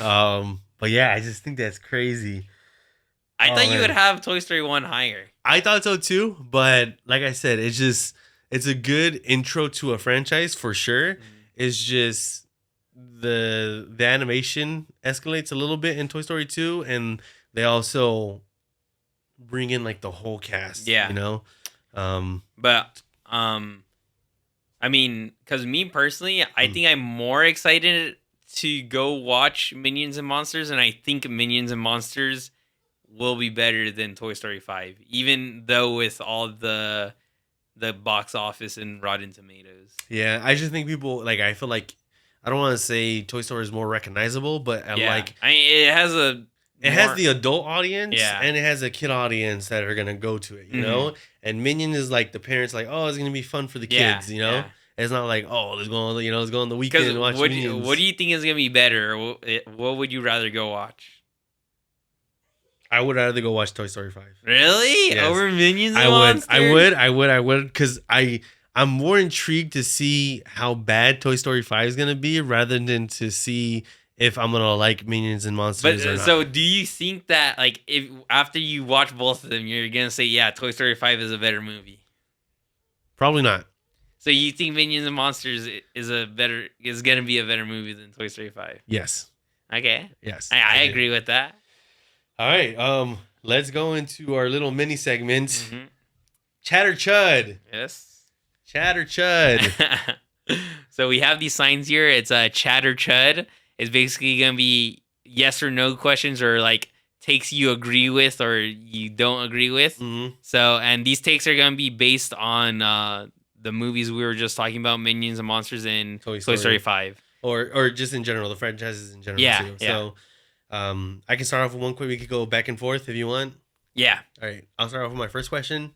S1: But yeah, I just think that's crazy.
S2: I thought you would have Toy Story 1 higher.
S1: I thought so too, but like I said, it's a good intro to a franchise for sure. It's just the animation escalates a little bit in Toy Story 2, and they also bring in like the whole cast,
S2: but I mean, because me personally, I think I'm more excited to go watch Minions and Monsters, and I think Minions and Monsters will be better than Toy Story 5, even though with all the box office and Rotten Tomatoes.
S1: Yeah, I just think people like, I feel like, I don't want to say Toy Story is more recognizable, but
S2: it has
S1: it has the adult audience, and it has a kid audience that are gonna go to it, you know. And Minion is like the parents, like, oh, it's gonna be fun for the kids, you know. Yeah. It's not like, oh, let's go on the weekend and watch Minions.
S2: What do you think is gonna be better? What would you rather go watch?
S1: I would rather go watch Toy Story 5.
S2: Really? Yes. Over Minions and Monsters?
S1: I would, because I'm more intrigued to see how bad Toy Story 5 is gonna be rather than to see if I'm gonna like Minions and Monsters or not.
S2: So do you think that like if after you watch both of them, you're gonna say, yeah, Toy Story 5 is a better movie?
S1: Probably not.
S2: So you think Minions and Monsters is gonna be a better movie than Toy Story 5?
S1: Yes.
S2: Okay.
S1: Yes.
S2: I agree with that.
S1: All right. Let's go into our little mini segment. Chatter Chud.
S2: Yes.
S1: Chatter Chud.
S2: So we have these signs here. It's a Chatter Chud. It's basically going to be yes or no questions, or like takes you agree with or you don't agree with. So, and these takes are going to be based on the movies we were just talking about, Minions and Monsters and Toy Story 5.
S1: Or just in general, the franchises in general too. So I can start off with one quick. We could go back and forth if you want.
S2: Yeah.
S1: All right. I'll start off with my first question.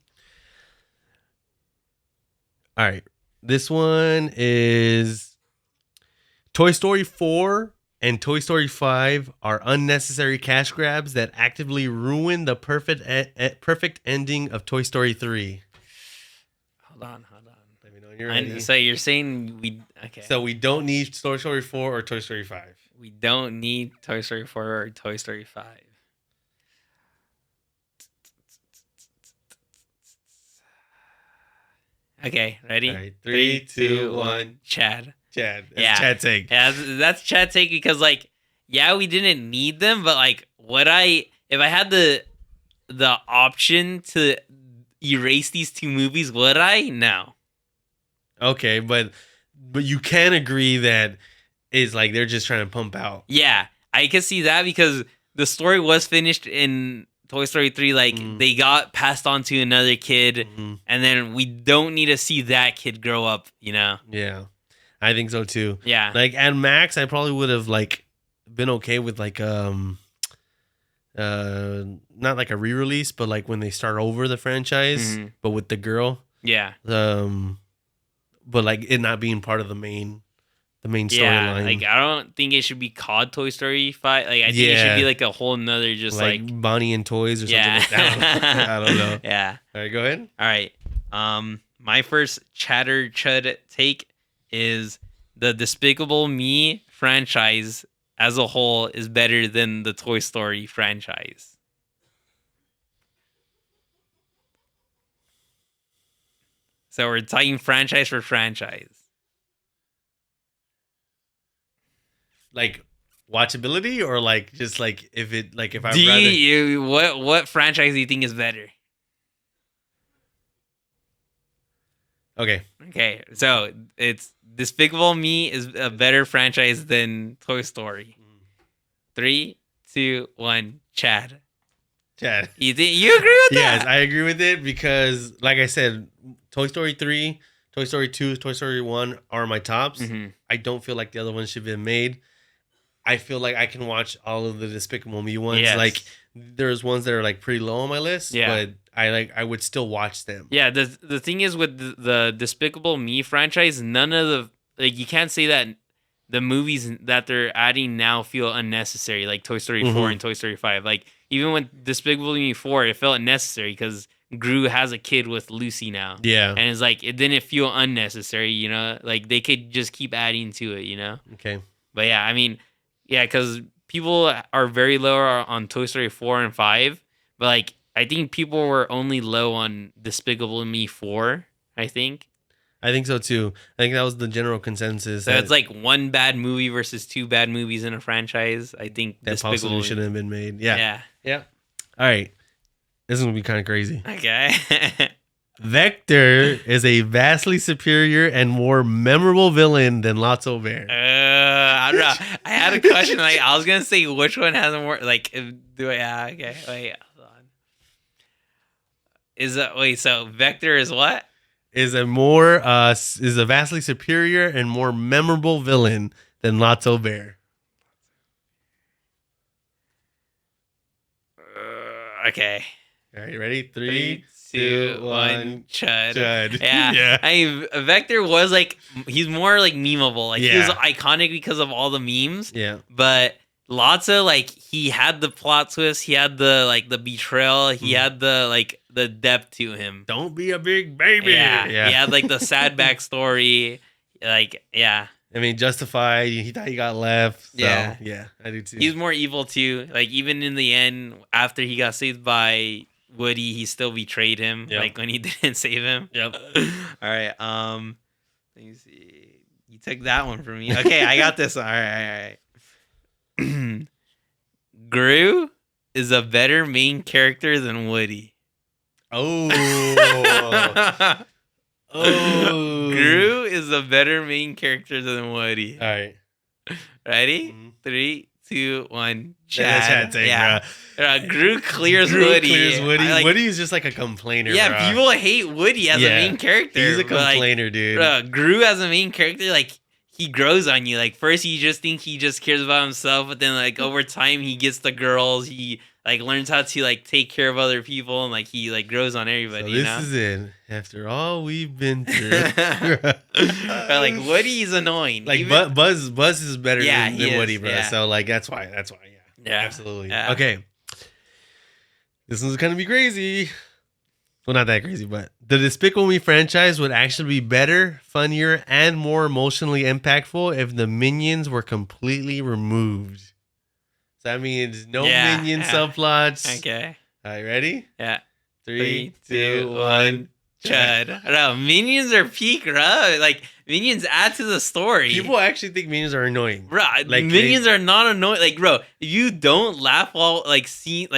S1: All right. This one is... Toy Story 4 and Toy Story 5 are unnecessary cash grabs that actively ruin the perfect ending of Toy Story 3.
S2: Hold on.
S1: Let me know when you're ready.
S2: So you're saying
S1: So we don't need Toy Story 4 or Toy Story 5.
S2: We don't need Toy Story 4 or Toy Story 5. Okay, ready?
S1: All right, 3, 2, 1.
S2: Chad.
S1: Chad take.
S2: Yeah, that's Chad take because like yeah, we didn't need them, but like, if I had the option to erase these two movies, would I? No.
S1: Okay, but you can agree that it's like they're just trying to pump out.
S2: Yeah, I can see that because the story was finished in Toy Story 3. Like, they got passed on to another kid, and then we don't need to see that kid grow up, you know?
S1: Yeah, I think so too.
S2: Yeah.
S1: Like, at max, I probably would have, like, been okay with, like, not like a re-release, but like when they start over the franchise, but with the girl.
S2: Yeah.
S1: But like it not being part of the main storyline.
S2: Like, I don't think it should be called Toy Story 5. Like, I think it should be like a whole nother just like
S1: Bonnie and Toys or something like that. I don't know.
S2: Yeah.
S1: All right, go ahead.
S2: All right. My first Chud take is the Despicable Me franchise as a whole is better than the Toy Story franchise. So we're talking franchise for franchise.
S1: Like watchability, or like just like if I
S2: what franchise do you think is better? Okay, so it's Despicable Me is a better franchise than Toy Story. 3, 2, 1, Chad. You agree with that?
S1: Yes, I agree with it because, like I said, Toy Story 3, Toy Story 2, Toy Story 1 are my tops. I don't feel like the other ones should have been made. I feel like I can watch all of the Despicable Me ones. Yes. Like, there's ones that are like pretty low on my list, but I would still watch them.
S2: Yeah, the thing is with the Despicable Me franchise, none of the, like, you can't say that the movies that they're adding now feel unnecessary, like Toy Story 4 and Toy Story 5. Like, even with Despicable Me 4, it felt necessary because Gru has a kid with Lucy now.
S1: Yeah.
S2: And it's like, it didn't feel unnecessary, you know? Like, they could just keep adding to it, you know?
S1: Okay.
S2: But yeah, I mean, yeah, because people are very low on Toy Story 4 and 5. But, like, I think people were only low on Despicable Me 4, I think.
S1: I think so too. I think that was the general consensus.
S2: So it's like one bad movie versus two bad movies in a franchise. I think
S1: that possibly shouldn't have been made. Yeah. All right. This is going to be kind of crazy.
S2: Okay.
S1: Vector is a vastly superior and more memorable villain than Lotso Bear.
S2: I don't know. I had a question. Like, I was going to say which one has more. Like, okay. Wait, hold on. So Vector is what?
S1: Is a vastly superior and more memorable villain than Lotso Bear.
S2: Okay.
S1: All right, you ready? 3, 2, 1.
S2: Chud. Yeah. I mean, Vector was like, he's more like memeable. Like, he was iconic because of all the memes.
S1: Yeah.
S2: But Lotso, like, he had the plot twist. He had the betrayal. He had the depth to him.
S1: Don't be a big baby.
S2: Yeah. He had like the sad backstory. Like, yeah.
S1: I mean, Justified. He thought he got left. So, yeah, I do too.
S2: He's more evil too. Like, even in the end, after he got saved by Woody, he still betrayed him. Yep. Like, when he didn't save him.
S1: Yep.
S2: All right. Let me see. You took that one from me. Okay, I got this. All right. Gru is a better main character than Woody.
S1: Oh.
S2: Gru is a better main character than Woody.
S1: All right.
S2: Ready? 3, 2, 1.
S1: Chad.
S2: Gru clears Woody.
S1: Woody is just like a complainer.
S2: Yeah,
S1: bro.
S2: People hate Woody as a main character.
S1: He's a complainer, dude.
S2: Gru as a main character, like, he grows on you. Like, first you just think he just cares about himself, but then, like, over time he gets the girls. He, like, learns how to, like, take care of other people, and, like, he, like, grows on everybody.
S1: So this is it. After all we've been through.
S2: Like, Woody's annoying.
S1: Like, Buzz is better than Woody, bro. Yeah. So, like, that's why. Yeah. Absolutely. Yeah. Okay. This one's gonna be crazy. Well, not that crazy, but the Despicable Me franchise would actually be better, funnier, and more emotionally impactful if the minions were completely removed. So that means no minion subplots.
S2: Okay.
S1: All right, ready?
S2: Yeah.
S1: 3, 2, 1.
S2: Chud. No, minions are peak, bro. Like minions add to the story.
S1: People actually think minions are annoying.
S2: Bro, like minions are not annoying. Like, bro, if you don't laugh while like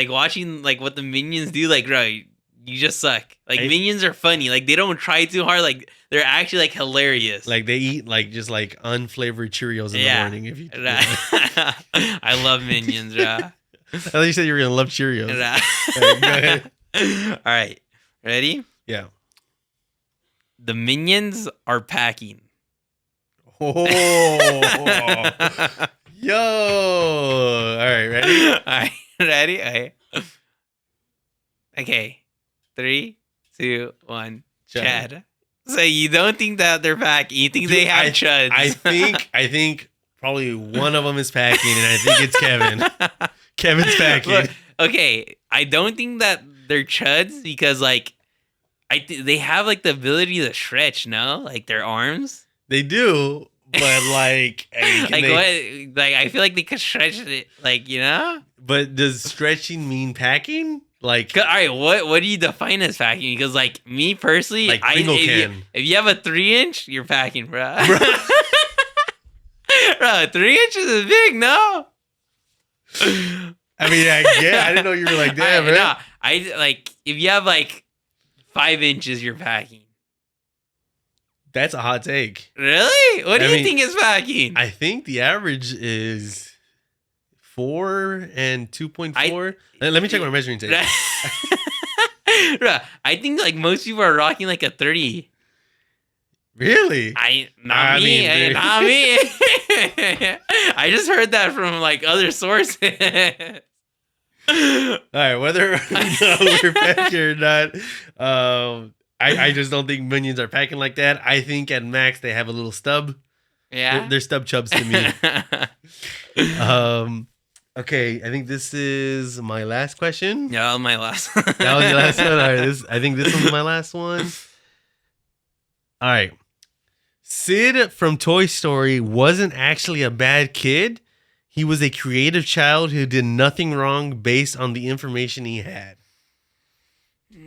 S2: watching like what the minions do, like, bro, you just suck. Like minions are funny. Like they don't try too hard. Like they're actually like hilarious.
S1: Like they eat like just like unflavored Cheerios in the morning. If you,
S2: I love minions, bro.
S1: I thought you said you were gonna love Cheerios.
S2: All right, go ahead. All right, ready?
S1: Yeah.
S2: The minions are packing.
S1: Oh, yo! All right, ready?
S2: All right, ready? All right. Okay, 3, 2, 1. Chad. So you don't think that they're packing? You think they have chuds?
S1: I think probably one of them is packing, and I think it's Kevin. Kevin's packing.
S2: Look, okay, I don't think that they're chuds because like they have like the ability to stretch, no? Like their arms.
S1: They do, but like
S2: I feel like they could stretch it, like, you know?
S1: But does stretching mean packing? Like,
S2: all right, what do you define as packing? Because like me personally,
S1: like
S2: if you have a 3-inch, you're packing, bro. Bro, 3 inches is big, no?
S1: I mean, I didn't know you were like that, man.
S2: No, I like if you have like 5 inches, you're packing.
S1: That's a hot take.
S2: Really? What do you think is packing?
S1: I think the average is 4 and 2.4. Let me check my measuring tape.
S2: I think like most people are rocking like a 30.
S1: Really?
S2: Not me. I just heard that from like other sources.
S1: All right, whether or not we're packing or not, I just don't think minions are packing like that. I think at max they have a little stub.
S2: Yeah,
S1: they're stub chubs to me. Okay, I think this is my last question.
S2: Yeah, that was my last.
S1: That was your last one. All right, I think this one's my last one. All right. Sid from Toy Story wasn't actually a bad kid. He was a creative child who did nothing wrong based on the information he had. Okay.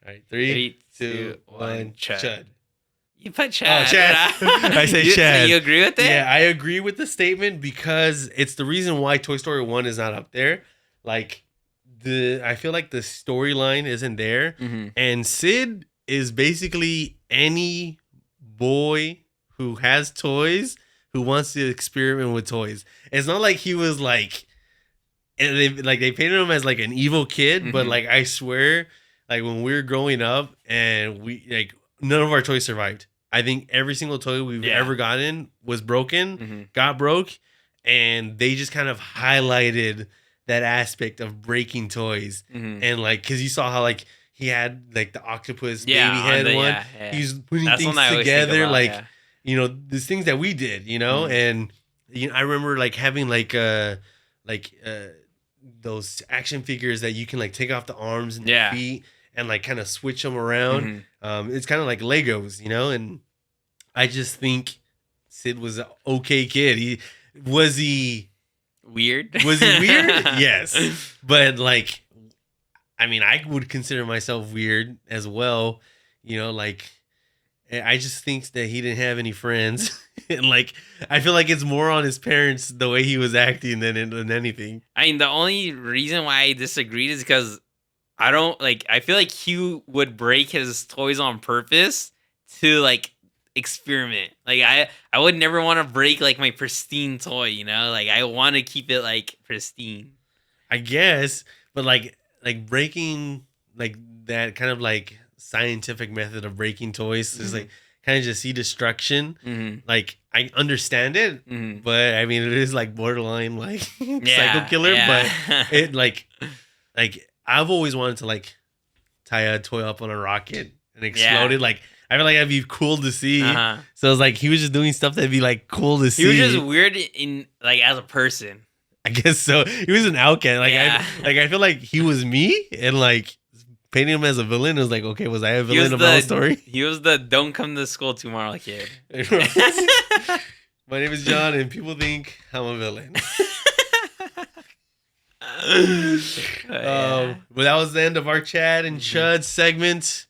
S1: All right. 3, 2, 1. Chud.
S2: You put Chad.
S1: Oh, Chad. I say Chad.
S2: So you agree with it?
S1: Yeah, I agree with the statement because it's the reason why Toy Story 1 is not up there. Like, I feel like the storyline isn't there.
S2: Mm-hmm.
S1: And Sid is basically any boy who has toys who wants to experiment with toys. It's not like he was like, and they painted him as like an evil kid, mm-hmm. but like I swear, like when we were growing up and none of our toys survived. I think every single toy we've ever gotten was broken,
S2: mm-hmm.
S1: got broke, and they just kind of highlighted that aspect of breaking toys.
S2: Mm-hmm.
S1: And like, because you saw how like he had like the octopus baby head one. Yeah. He's putting things together, about, like, you know, these things that we did, you know? Mm-hmm. And you know, I remember like having those action figures that you can like take off the arms and the feet and like kind of switch them around. Mm-hmm. It's kind of like Legos, you know? And I just think Sid was an okay kid. Was he
S2: weird?
S1: Yes. But like, I mean, I would consider myself weird as well. You know, like, I just think that he didn't have any friends. And like, I feel like it's more on his parents, the way he was acting than anything.
S2: I mean, the only reason why I disagreed is because I feel like he would break his toys on purpose to like experiment. Like I would never want to break like my pristine toy, you know? Like I want to keep it like pristine.
S1: I guess, but like breaking like that kind of like scientific method of breaking toys mm-hmm. is like kind of just see destruction. Mm-hmm. Like I understand it, mm-hmm. but I mean it is like borderline like psycho killer. But it like I've always wanted to like tie a toy up on a rocket and explode it. Like I feel like that'd be cool to see. Uh-huh. So it's like he was just doing stuff that'd be like cool to see.
S2: He was just weird in like as a person.
S1: I guess so. He was an outcast. Like I feel like he was me, and like painting him as a villain was like, okay, was I a villain of my story?
S2: He was the don't come to school tomorrow kid.
S1: My name is John, and people think I'm a villain.
S2: Yeah.
S1: But that was the end of our Chad and Chud segment.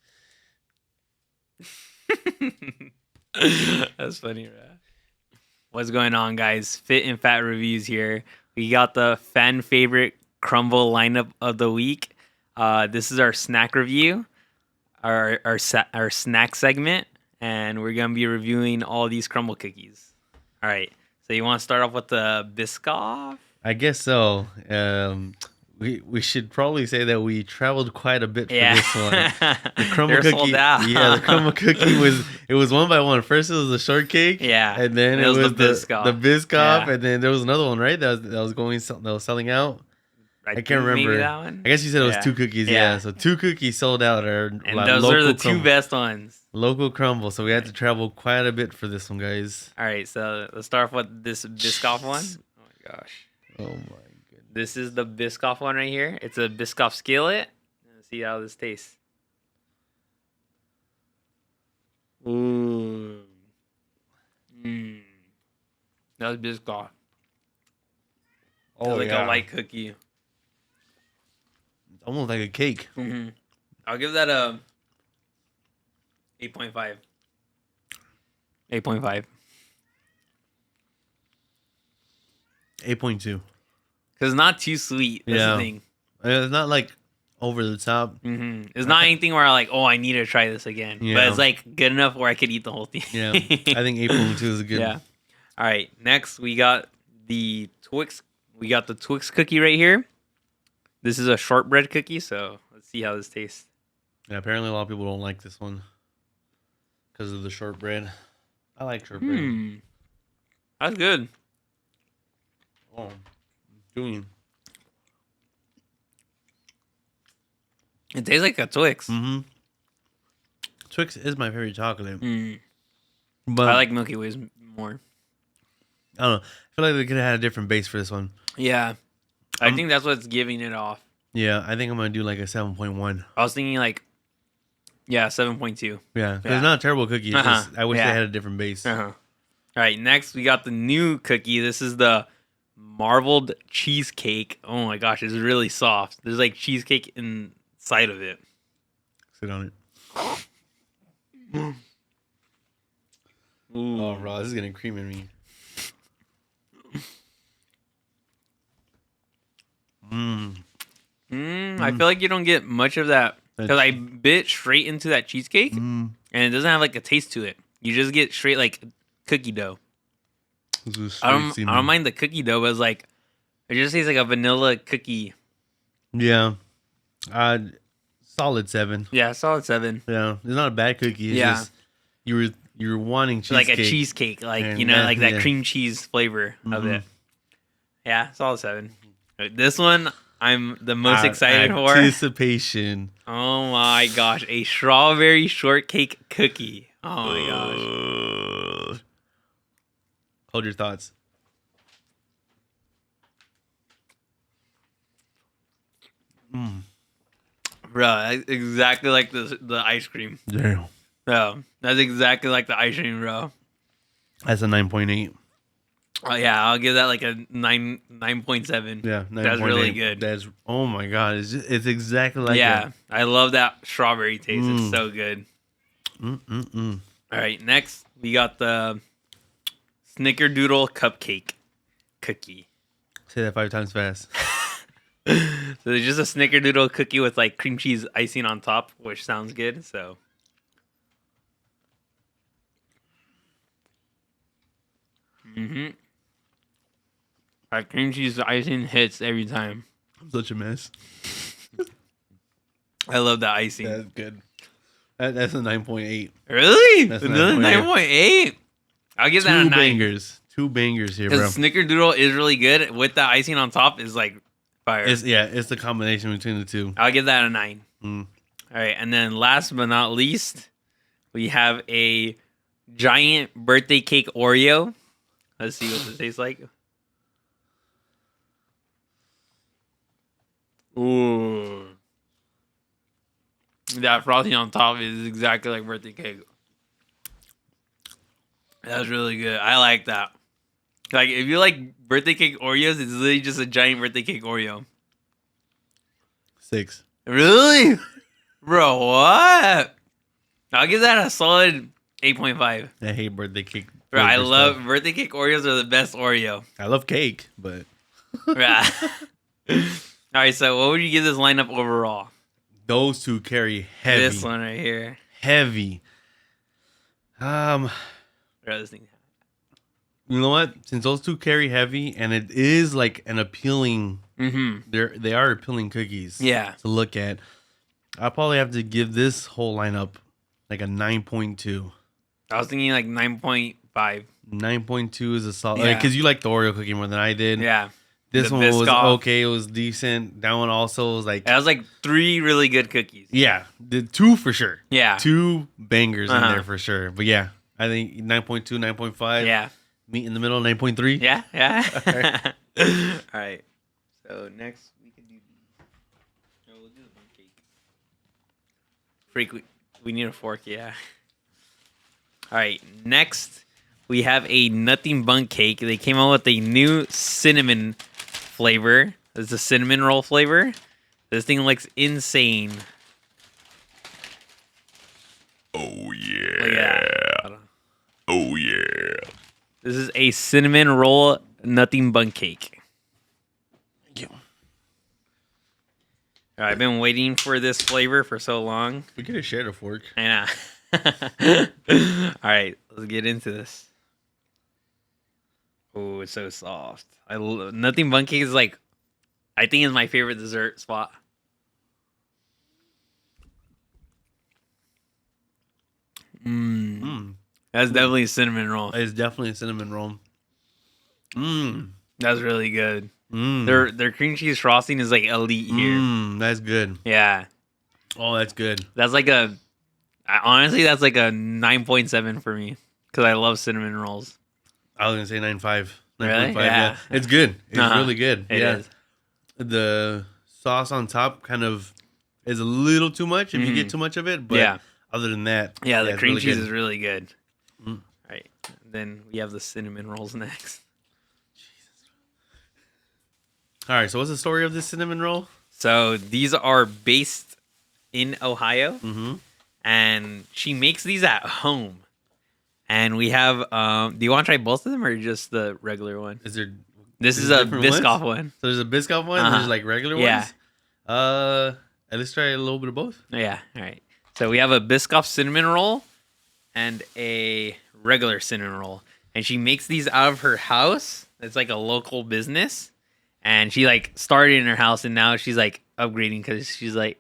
S2: That's funny, bro. What's going on, guys? FitNFat Reviews here. We got the fan favorite crumble lineup of the week. This is our snack review, our snack segment, and we're gonna be reviewing all these crumble cookies. All right. So you want to start off with the Biscoff?
S1: I guess so. We should probably say that we traveled quite a bit for this one. The crumble cookie,
S2: sold out.
S1: Yeah, the crumble cookie was one by one. First it was the shortcake,
S2: Yeah,
S1: and then it was the Biscoff,
S2: Yeah.
S1: and then there was another one, right? That was selling out. I can't remember.
S2: That one?
S1: I guess you said it was 2 cookies. Yeah, so 2 cookies sold out.
S2: And those are the 2 best ones.
S1: Local crumble. So we had to travel quite a bit for this one, guys.
S2: All right, so let's start off with this Biscoff one. Oh my gosh.
S1: Oh my goodness.
S2: This is the Biscoff one right here. It's a Biscoff skillet. Let's see how this tastes. Ooh. That's Biscoff.
S1: Oh,
S2: like a light cookie.
S1: It's almost like a cake.
S2: Mm-hmm. I'll give that a 8.5. 8.5.
S1: 8.2.
S2: Because it's not too sweet. That's the thing.
S1: It's not like over the top.
S2: Mm-hmm. It's not anything where I'm like, oh, I need to try this again. Yeah. But it's like good enough where I could eat the whole thing.
S1: Yeah. I think 8.2 is good.
S2: Yeah. All right. Next, we got the Twix. We got the Twix cookie right here. This is a shortbread cookie, so let's see how this tastes.
S1: Yeah, apparently a lot of people don't like this one because of the shortbread. I like shortbread.
S2: That's good.
S1: Oh, doing.
S2: It tastes like a Twix.
S1: Mm-hmm. Twix is my favorite chocolate. But
S2: I like Milky Ways more.
S1: I don't know. I feel like they could have had a different base for this one.
S2: Yeah. I think that's what's giving it off.
S1: Yeah, I think I'm going to do like a 7.1.
S2: I was thinking like, 7.2.
S1: Yeah, it's not a terrible cookie. It's just, I wish they had a different base.
S2: All right, next we got the new cookie. This is the marbled cheesecake. Oh my gosh, it's really soft. There's like cheesecake inside of it.
S1: Sit on it.
S2: Ooh.
S1: Oh, bro, this is getting cream in me.
S2: I feel like you don't get much of that because I bit straight into that cheesecake and it doesn't have like a taste to it. You just get straight like cookie dough. I don't mind the cookie dough, but it's like it just tastes like a vanilla cookie.
S1: Yeah, solid 7.
S2: Yeah, solid 7.
S1: Yeah, it's not a bad cookie. It's just you were wanting cheesecake,
S2: like a cheesecake, like and like that cream cheese flavor of it. Yeah, solid 7. This one I'm the most excited for.
S1: Anticipation.
S2: Oh my gosh, a strawberry shortcake cookie. Oh my gosh.
S1: Hold your thoughts.
S2: Bro, that's exactly like the ice cream.
S1: Damn.
S2: Bro, that's exactly like the ice cream, bro.
S1: That's a 9.8.
S2: Oh yeah, I'll give that like a 9.7.
S1: Yeah, 9.8.
S2: That's really good.
S1: That's oh my god, it's exactly like
S2: that. I love that strawberry taste. It's so good. All right, next we got the Snickerdoodle cupcake cookie.
S1: Say that 5 times fast.
S2: So it's just a Snickerdoodle cookie with like cream cheese icing on top, which sounds good. So. That cream cheese icing hits every time.
S1: I'm such a mess.
S2: I love the icing.
S1: That's good. That's a 9.8.
S2: Really?
S1: That's
S2: another 9.8? I'll give that a 9.
S1: 2 bangers here, bro.
S2: Because Snickerdoodle is really good. With the icing on top is like fire.
S1: It's the combination between the two.
S2: I'll give that a 9. All right, and then last but not least, we have a giant birthday cake Oreo. Let's see what this tastes like. Ooh. That frosting on top is exactly like birthday cake. That's really good. I like that. Like, if you like birthday cake Oreos, it's literally just a giant birthday cake Oreo.
S1: 6.
S2: Really? Bro, what? I'll give that a solid 8.5.
S1: I hate birthday cake.
S2: Bro, I love
S1: stuff.
S2: birthday cake Oreos are the best Oreo.
S1: I love cake, but
S2: Right. Alright, so what would you give this lineup overall?
S1: those two carry heavy.
S2: This one right here.
S1: Heavy.
S2: Bro, this thing.
S1: You know what? Since those two carry heavy, and it is like an appealing, they are appealing cookies.
S2: Yeah.
S1: To look at. I'll probably have to give this whole lineup like a 9.2.
S2: I was thinking like 9.5.
S1: 9.2 is a solid.
S2: Yeah.
S1: Because you like the Oreo cookie more than I did.
S2: Yeah.
S1: This
S2: The
S1: one was
S2: Biscoff.
S1: okay. It was decent. That one also was like.
S2: That was like 3 really good cookies.
S1: Yeah. The 2 for sure.
S2: Yeah.
S1: 2 bangers in there for sure. But yeah, I think 9.2, 9.5.
S2: Yeah.
S1: Meet in the middle, 9.3.
S2: Yeah. Yeah. All right. So next we can do we'll do the bun cake. Freak, we need a fork, yeah. All right, next we have a nothing bun cake. They came out with a new cinnamon flavor. It's a cinnamon roll flavor. This thing looks insane.
S1: Oh, yeah.
S2: Look at that.
S1: Oh, yeah.
S2: This is a cinnamon roll nothing bun cake.
S1: Thank you.
S2: All right, I've been waiting for this flavor for so long.
S1: We could have shared a fork.
S2: I know. All right, let's get into this. Oh, it's so soft. Nothing bun cake is like, I think is my favorite dessert spot. That's definitely a cinnamon roll.
S1: It's definitely a cinnamon roll.
S2: That's really good. Their cream cheese frosting is like elite here.
S1: That's good.
S2: Yeah,
S1: Oh, that's good.
S2: that's like honestly, that's like a 9.7 for me because I love cinnamon rolls.
S1: I was going to say 9.5. 9.5,
S2: Really?
S1: yeah. It's good. It's really good.
S2: It is.
S1: The sauce on top kind of is a little too much if you get too much of it. But
S2: Yeah.
S1: other than that,
S2: Yeah, the
S1: it's
S2: cream
S1: really
S2: cheese
S1: good.
S2: is really good. All right, then we have the cinnamon rolls next.
S1: All right, so what's the story of this cinnamon roll?
S2: So these are based in Ohio, and she makes these at home. And we have, do you want to try both of them or just the regular one?
S1: Is there?
S2: This is a
S1: different
S2: Biscoff
S1: ones?
S2: one.
S1: So there's a Biscoff one. And there's like regular
S2: Yeah.
S1: ones. Let's try a little bit of both.
S2: Yeah, all right. So we have a Biscoff cinnamon roll and a regular cinnamon roll. And she makes these out of her house. It's like a local business. And she like started in her house and now she's like upgrading because she's like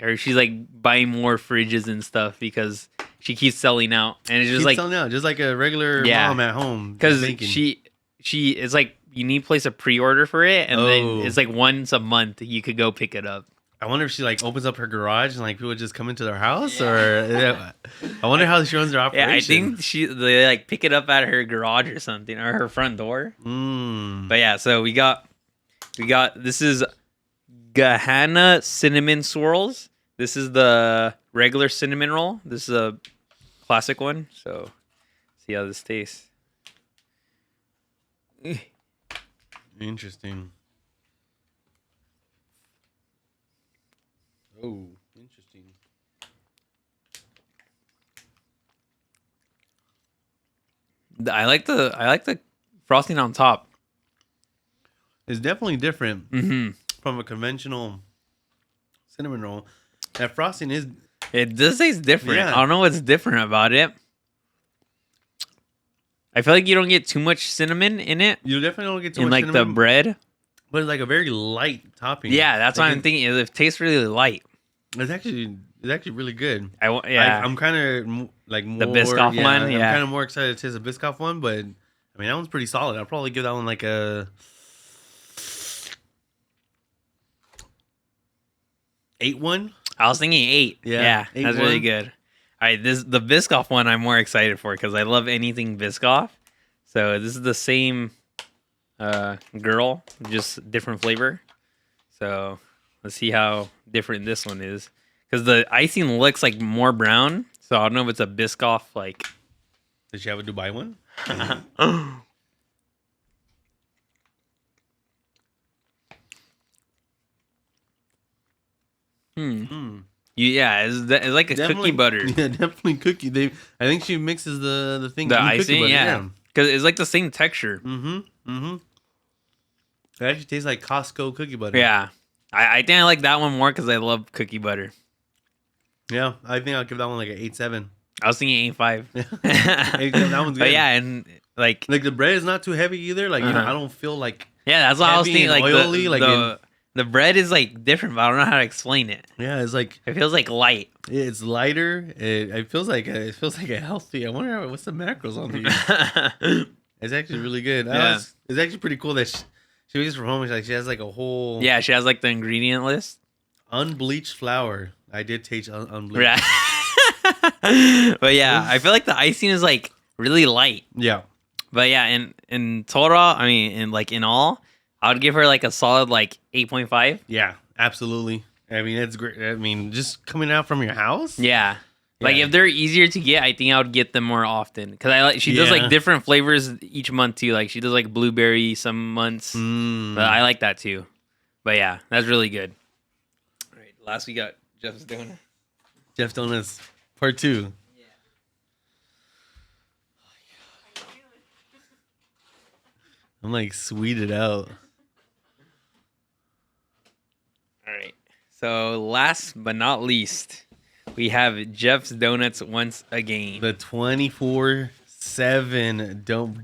S2: buying more fridges and stuff because she keeps selling out. And it's just like
S1: selling out, just like a regular mom at home.
S2: because
S1: baking.
S2: she it's like you need to place a pre-order for it and then
S1: Oh.
S2: it's like once a month you could go pick it up.
S1: I wonder if she like opens up her garage and like people just come into their house, or I wonder how she runs their operation.
S2: Yeah, I think they like pick it up at her garage or something or her front door. But yeah, so we got this is Gahana cinnamon swirls. This is the regular cinnamon roll. This is a classic one. So see how this tastes.
S1: Interesting. Oh, interesting.
S2: I like the frosting on top.
S1: It's definitely different from a conventional cinnamon roll. That frosting is.
S2: It does taste different.
S1: Yeah.
S2: I don't know what's different about it. I feel like you don't get too much cinnamon in it.
S1: You definitely don't get too
S2: In
S1: much
S2: like
S1: cinnamon,
S2: the bread.
S1: but it's like a very light topping.
S2: Yeah, that's
S1: Like
S2: what I'm thinking. It tastes really light.
S1: It's actually really good.
S2: Yeah.
S1: I'm kind of like more
S2: The Biscoff one,
S1: I'm
S2: yeah.
S1: kind of more excited to taste the Biscoff one, but I mean that one's pretty solid. I'll probably give that one like a 8-1.
S2: I was thinking 8.
S1: Yeah,
S2: that's
S1: 8-1.
S2: really good. All right, the Biscoff one I'm more excited for because I love anything Biscoff. So this is the same girl, just different flavor. So let's see how different this one is. Because the icing looks like more brown. So I don't know if it's a Biscoff like.
S1: Did she have a Dubai one?
S2: It's like a cookie butter.
S1: Yeah, definitely cookie. I think she mixes the thing.
S2: The icing,
S1: butter,
S2: yeah. Because it's like the same texture.
S1: It actually tastes like Costco cookie butter.
S2: Yeah. I think I like that one more because I love cookie butter.
S1: Yeah, I think I'll give that one like an 8.7.
S2: I was thinking 8.5.
S1: That one's good.
S2: But yeah, and like
S1: the bread is not too heavy either. Like I don't feel like
S2: that's what I was thinking. Like
S1: oily,
S2: the bread is like different, but I don't know how to explain it.
S1: Yeah, it's like
S2: it feels like light.
S1: It's lighter. It feels like a healthy. I wonder what's the macros on these. It's actually really good.
S2: Yeah.
S1: It's actually pretty cool that she makes it from home. Like she has like a whole
S2: she has like the ingredient list.
S1: Unbleached flour. I did taste unbleached.
S2: Right. But yeah, I feel like the icing is like really light.
S1: Yeah.
S2: But yeah, in total, I mean, in all, I would give her like a solid like 8.5.
S1: Yeah, absolutely. I mean, it's great. I mean, just coming out from your house.
S2: Yeah. Like if they're easier to get, I think I would get them more often because she does like different flavors each month too. Like she does like blueberry some months, but I like that too. But yeah, that's really good. All right, last we got Jeff's Donut.
S1: Jeff's Donuts Part 2.
S2: Yeah.
S1: I'm like sweeted out.
S2: All right. So last but not least, we have Jeff's Donuts once again.
S1: The 24/7 don't.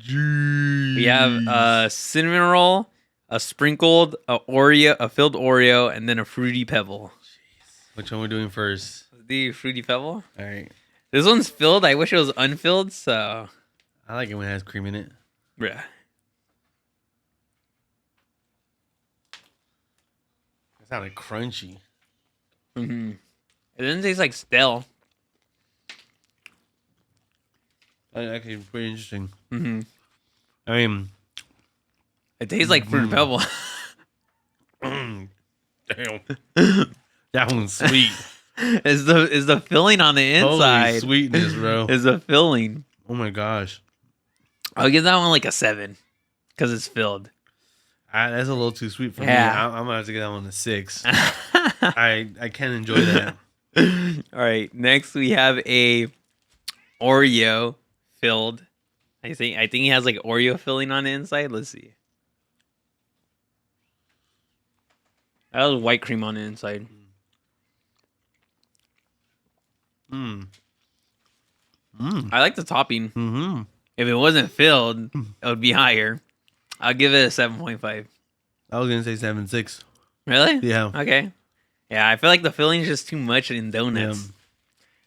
S2: We have a cinnamon roll, a sprinkled, a filled Oreo, and then a fruity pebble.
S1: Jeez. Which one we're doing first?
S2: Let's do fruity pebble.
S1: All right.
S2: This one's filled. I wish it was unfilled. So
S1: I like it when it has cream in it.
S2: Yeah.
S1: It sounded crunchy.
S2: It doesn't taste like stale.
S1: That's actually pretty interesting.
S2: I
S1: mean,
S2: it tastes like fruit pebble.
S1: Damn, that one's sweet.
S2: Is the filling on the inside?
S1: Holy sweetness, bro.
S2: Is the filling?
S1: Oh my gosh.
S2: I'll give that one like a 7 because it's filled.
S1: That's a little too sweet for me. I'm gonna have to give that one a 6. I can enjoy that.
S2: All right. Next we have a Oreo filled. I think he has like Oreo filling on the inside. Let's see. That was white cream on the inside. I like the topping. If it wasn't filled, it would be higher. I'll give it a 7.5.
S1: I was gonna say 7.6.
S2: Really?
S1: Yeah.
S2: Okay. Yeah, I feel like the filling is just too much in donuts.
S1: Yeah.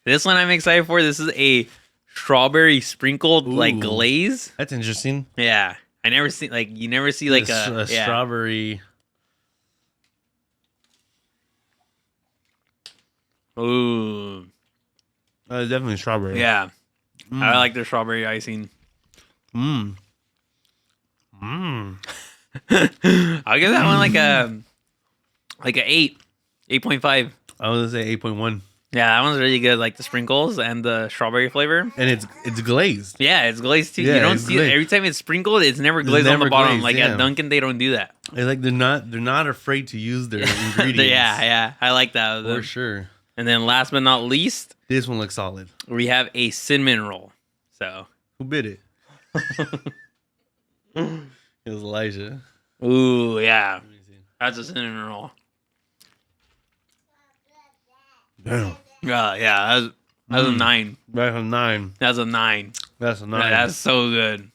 S2: This one I'm excited for. This is a strawberry sprinkled like glaze.
S1: That's interesting.
S2: Yeah, I never see you never see like a
S1: strawberry.
S2: Ooh.
S1: Definitely strawberry.
S2: Yeah. I like the strawberry icing.
S1: I'll
S2: give that one like a 8. 8.5.
S1: I was gonna say 8.1.
S2: Yeah, that one's really good. Like the sprinkles and the strawberry flavor.
S1: And it's glazed.
S2: Yeah, it's glazed too.
S1: Yeah,
S2: you don't see it every time it's sprinkled. It's never glazed on the bottom. Like at Dunkin', they don't do that.
S1: It's like they're not afraid to use their ingredients.
S2: Yeah, I like that.
S1: For sure.
S2: And then last but not least,
S1: this one looks solid.
S2: We have a cinnamon roll. So
S1: who bit it? It was Elijah.
S2: Ooh, yeah. That's a cinnamon roll.
S1: Damn.
S2: Yeah, that's a 9.
S1: That's a 9.
S2: That's a 9.
S1: That's a 9.
S2: Yeah, that's so good.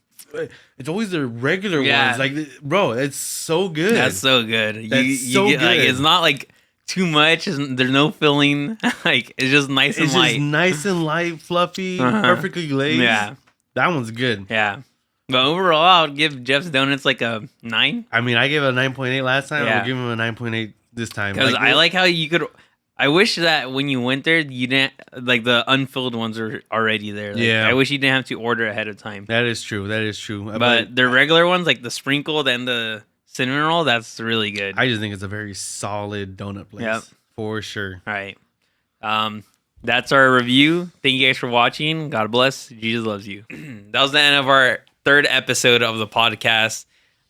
S1: It's always the regular ones. Like, bro, it's so good.
S2: That's so good.
S1: That's so
S2: get,
S1: good.
S2: Like, it's not like too much. There's no filling. Like, it's just nice and light.
S1: It's just nice and light, fluffy, perfectly glazed.
S2: Yeah.
S1: That one's good.
S2: Yeah. But overall, I would give Jeff's Donuts like a 9.
S1: I mean, I gave it a 9.8 last time. Yeah. I'll give him a 9.8 this time.
S2: Because I like how you could... I wish that when you went there, you didn't... Like, the unfilled ones are already there. Like,
S1: yeah.
S2: I wish you didn't have to order ahead of time.
S1: That is true.
S2: But the regular ones, like the sprinkled and the cinnamon roll, that's really good.
S1: I just think it's a very solid donut place. Yep. For sure.
S2: All right. That's our review. Thank you guys for watching. God bless. Jesus loves you. That was the end of our 3rd episode of the podcast.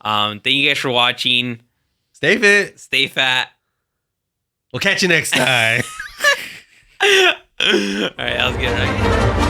S2: Thank you guys for watching.
S1: Stay fit.
S2: Stay fat.
S1: We'll catch you next time.
S2: All right, that was good, right?